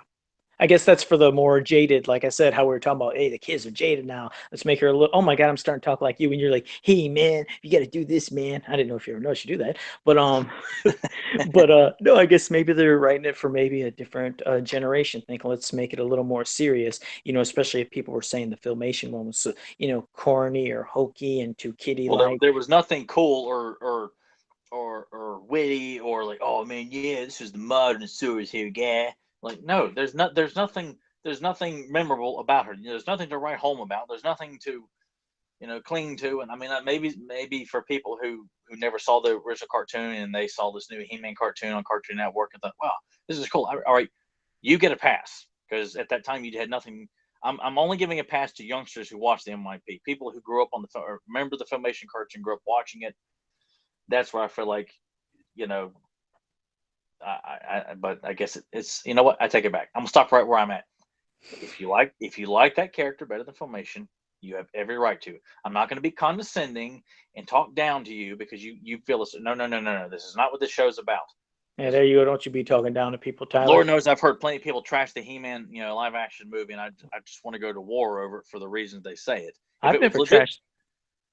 I guess that's for the more jaded, like I said, how we were talking about, hey, the kids are jaded now. Let's make her a little, oh my God, I'm starting to talk like you. And you're like, hey, man, you got to do this, man. I didn't know if you ever noticed you do that. But, no, I guess maybe they're writing it for maybe a different generation. Think, let's make it a little more serious, especially if people were saying the Filmation one was, corny or hokey and too kiddie Well, there, like. there was nothing cool or witty or like, oh man, yeah, this is the modern series here, guy. Like, no, there's nothing memorable about her. There's nothing to write home about. There's nothing to cling to. And I mean, maybe for people who never saw the original cartoon and they saw this new He-Man cartoon on Cartoon Network and thought, wow, this is cool. All right, you get a pass, because at that time you had nothing. I'm only giving a pass to youngsters who watch the MIP, people who grew up on or remember the Filmation cartoon, grew up watching it. That's where I feel like, you know, but I guess it's, you know what, I take it back. I'm gonna stop right where I'm at. If you like that character better than Filmation, you have every right to. I'm not going to be condescending and talk down to you because you feel this. No, no, no, no, no. This is not what this show's about. Yeah, there you go. Don't you be talking down to people, Tyler. Lord knows I've heard plenty of people trash the He-Man, live action movie, and I just want to go to war over it for the reasons they say it. If I've it was never legit, trashed.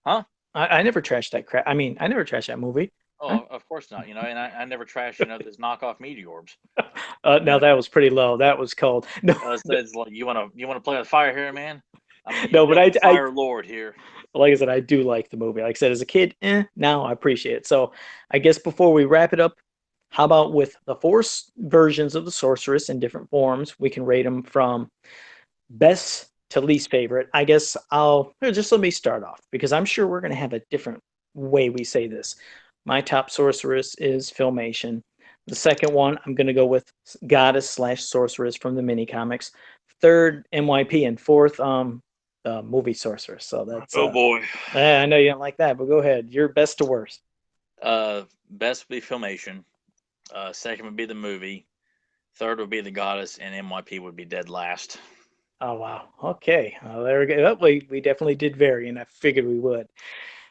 huh? I never trashed that crap. I mean, I never trashed that movie. Huh? Oh, of course not. And I never trash, this knockoff Meteor Orbs. You No, know, that was pretty low. That was called no, it's like, you want to play with fire here, man. I mean, no. But you're the Fire Lord here. But like I said, I do like the movie. Like I said, as a kid, now I appreciate it. So I guess before we wrap it up, how about with the versions of the Sorceress in different forms? We can rate them from best to least favorite. I guess just let me start off because I'm sure we're going to have a different way we say this. My top Sorceress is Filmation. The second one, I'm going to go with Goddess slash Sorceress from the mini comics. Third, MYP, and fourth, movie Sorceress. So that's Oh boy. I know you don't like that, but go ahead. Your best to worst. Best would be Filmation. Second would be the movie. Third would be the Goddess, and MYP would be dead last. Oh wow. Okay. There we go. Well, we definitely did vary, and I figured we would.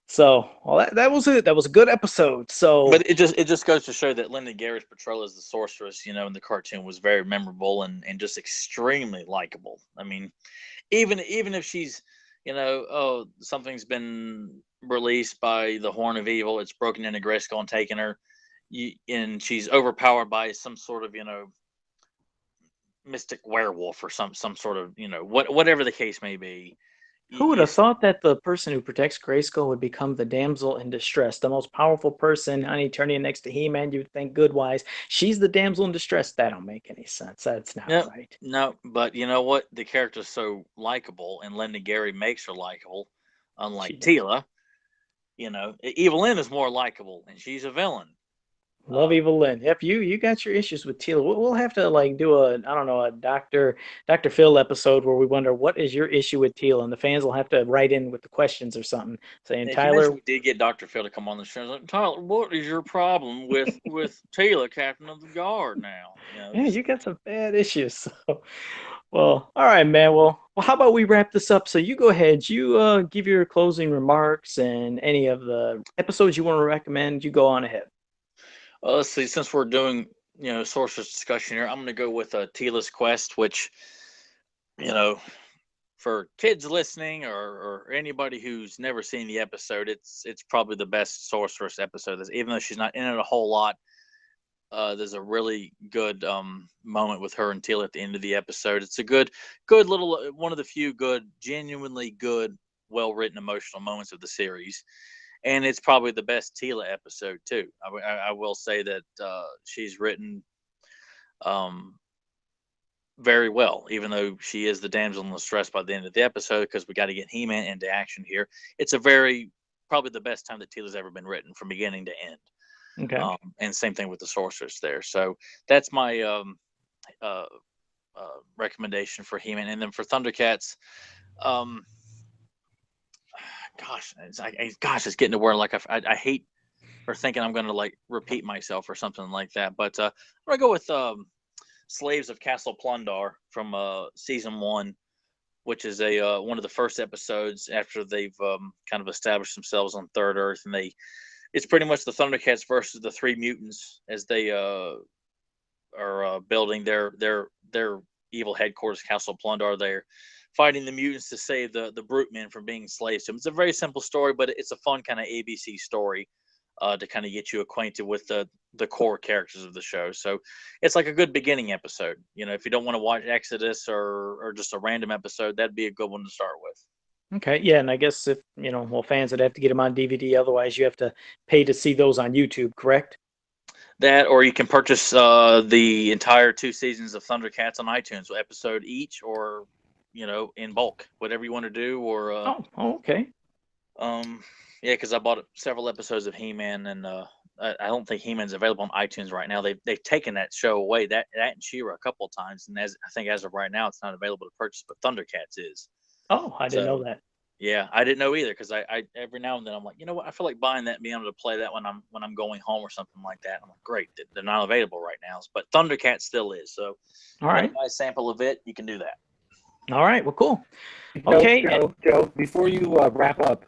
So, well, that was it. That was a good episode. So, But it just goes to show that Linda Garrett's portrayal as the sorceress, in the cartoon was very memorable and just extremely likable. I mean, even if she's, oh, something's been released by the Horn of Evil, it's broken into Grayskull and taken her, and she's overpowered by some sort of, mystic werewolf or some sort of, whatever the case may be. who would You, have thought that the person who protects Grayskull would become the damsel in distress, the most powerful person on Eternia next to He-Man? You would think good wise. She's the damsel in distress. That don't make any sense. That's not no, right. no, but you know what? The character's so likable, and Linda Gary makes her likable, She unlike does. Tila. Evelyn is more likable, and she's a villain. Love Uh, Evil Lynn. Yep, you got your issues with Teal. We'll have to like do a I don't know a Doctor Phil episode where we wonder what is your issue with Teal, and the fans will have to write in with the questions or something saying if you mentioned Tyler. we did get Dr. Phil to come on the show, like, Tyler, what is your problem with Tila, Captain of the Guard? Now, Yeah, just you got some bad issues. So, well, all right, man. Well, how about we wrap this up? So you go ahead. You give your closing remarks and any of the episodes you want to recommend. You go on ahead. let's see. Since we're doing Sorcerer's discussion here, I'm going to go with Tila's Quest, which you know for kids listening or anybody who's never seen the episode, it's probably the best Sorceress episode. Even though she's not in it a whole lot, there's a really good moment with her and Teal at the end of the episode. It's a good little one of the few good, genuinely good, well written emotional moments of the series, and it's probably the best Tila episode too. I will say that she's written um, very well, even though she is the damsel in distress by the end of the episode, because we got to get He-Man into action here. It's a very probably the best time that Tila's ever been written from beginning to end. Okay. And same thing with the Sorceress there. So that's my uh, recommendation for He-Man, and then for Thundercats. Um, it's getting to where like I hate or thinking I'm going to like repeat myself or something like that. But I'm gonna go with Slaves of Castle Plundar from season one, which is a one of the first episodes after they've kind of established themselves on Third Earth, and it's pretty much the Thundercats versus the Three Mutants as they are building their evil headquarters, Castle Plundar. They're fighting the mutants to save the Brute Men from being slaves to them. It's a very simple story, but it's a fun kind of ABC story to kind of get you acquainted with the core characters of the show. So it's like a good beginning episode. If you don't want to watch Exodus or just a random episode, that'd be a good one to start with. Okay. Yeah, and I guess if well, fans would have to get them on DVD. Otherwise, you have to pay to see those on YouTube. Correct? That, or you can purchase the entire 2 seasons of Thundercats on iTunes, episode each, or in bulk, whatever you want to do. Or Okay. um, yeah, because I bought several episodes of He-Man, and I don't think He-Man's available on iTunes right now. They've taken that show away, that and She-Ra a couple of times, and I think as of right now, it's not available to purchase. But Thundercats is. Oh, I didn't know So that. yeah, I didn't know either, because I every now and then I'm like, you know what, I feel like buying that and being able to play that when I'm going home or something like that. I'm like, great, they're not available right now, but Thundercat still is. So All you want to right. buy a sample of it, you can do that. All right. Well, cool. Joe, Okay. Joe, before you wrap up,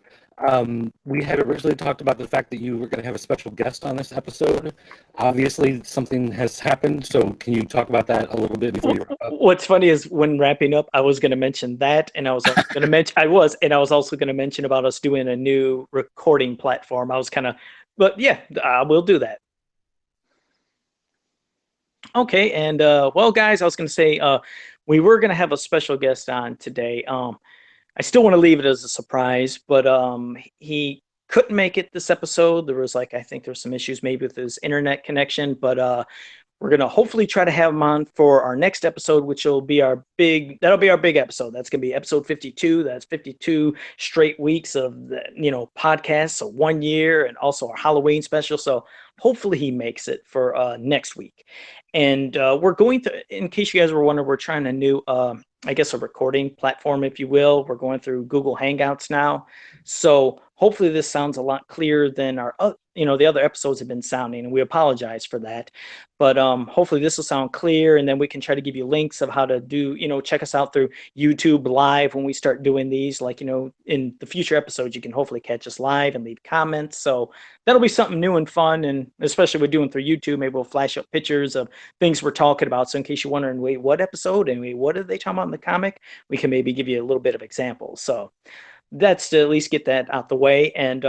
we had originally talked about the fact that you were going to have a special guest on this episode. Obviously, something has happened, so can you talk about that a little bit before you wrap up? What's funny is when wrapping up, I was going to mention that, and I was also going to mention and I was also going to mention about us doing a new recording platform. I was kind of, but yeah, I will do that. Okay, and well, guys, I was going to say we were going to have a special guest on today. I still want to leave it as a surprise, but he couldn't make it this episode. There was I think there's some issues maybe with his internet connection, but we're going to hopefully try to have him on for our next episode, which will be that'll be our big episode. That's going to be episode 52. That's 52 straight weeks of podcasts. So 1 year, and also our Halloween special. So hopefully he makes it for next week. And we're going to, in case you guys were wondering, we're trying a new, I guess, a recording platform, if you will. We're going through Google Hangouts now. So hopefully this sounds a lot clearer than our, the other episodes have been sounding, and we apologize for that. But hopefully this will sound clear, and then we can try to give you links of how to do, check us out through YouTube Live when we start doing these. In the future episodes, you can hopefully catch us live and leave comments. So that'll be something new and fun, and especially we're doing through YouTube, maybe we'll flash up pictures of things we're talking about. So in case you're wondering, wait, what episode, and wait, what are they talking about in the comic? We can maybe give you a little bit of examples. So that's to at least get that out the way. And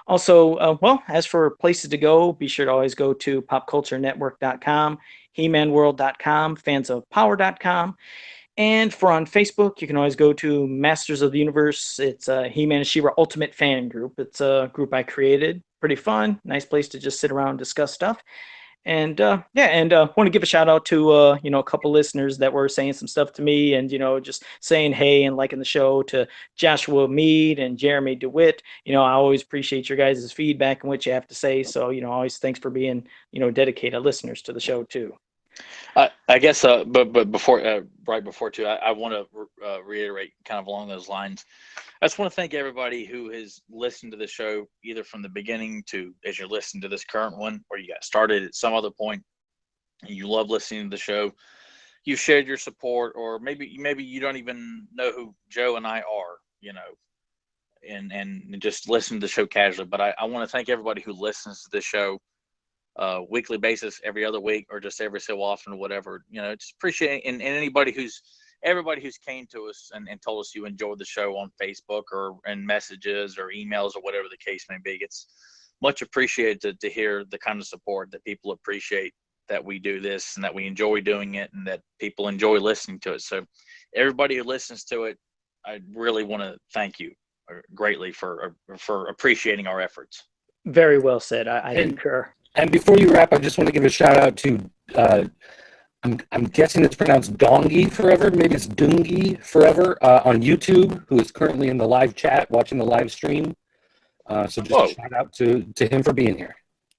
also, as for places to go, be sure to always go to popculturenetwork.com, hemanworld.com, fansofpower.com. And for on Facebook, you can always go to Masters of the Universe. It's a He-Man and She-Ra Ultimate Fan Group. It's a group I created. Pretty fun. Nice place to just sit around and discuss stuff. And want to give a shout out to a couple listeners that were saying some stuff to me, and just saying hey and liking the show, to Joshua Mead and Jeremy DeWitt. I always appreciate your guys' feedback and what you have to say. So always thanks for being dedicated listeners to the show too. I guess, but before, right before too, I want to reiterate kind of along those lines. I just want to thank everybody who has listened to the show, either from the beginning to as you're listening to this current one, or you got started at some other point and you love listening to the show. You shared your support, or maybe you don't even know who Joe and I are, and just listen to the show casually. But I want to thank everybody who listens to the show weekly basis, every other week, or just every so often, whatever. Just appreciate, and everybody who's came to us and told us you enjoyed the show on Facebook or in messages or emails or whatever the case may be. It's much appreciated to hear the kind of support that people appreciate that we do this, and that we enjoy doing it, and that people enjoy listening to it. So everybody who listens to it, I really want to thank you greatly for appreciating our efforts. Very well said. I concur. And before you wrap, I just want to give a shout out to I'm guessing it's pronounced Dongi Forever. Maybe it's Dungi Forever on YouTube, who is currently in the live chat watching the live stream. So just a shout out to him for being here.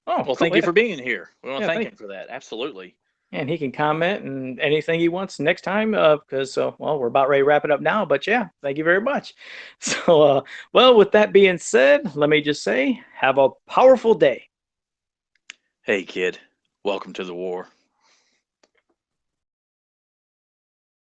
Oh, well, cool. Thank you for being here. We want to thank him for that. Absolutely. And he can comment and anything he wants next time, because we're about ready to wrap it up now. But yeah, thank you very much. So, with that being said, let me just say, have a powerful day. Hey, kid. Welcome to the war.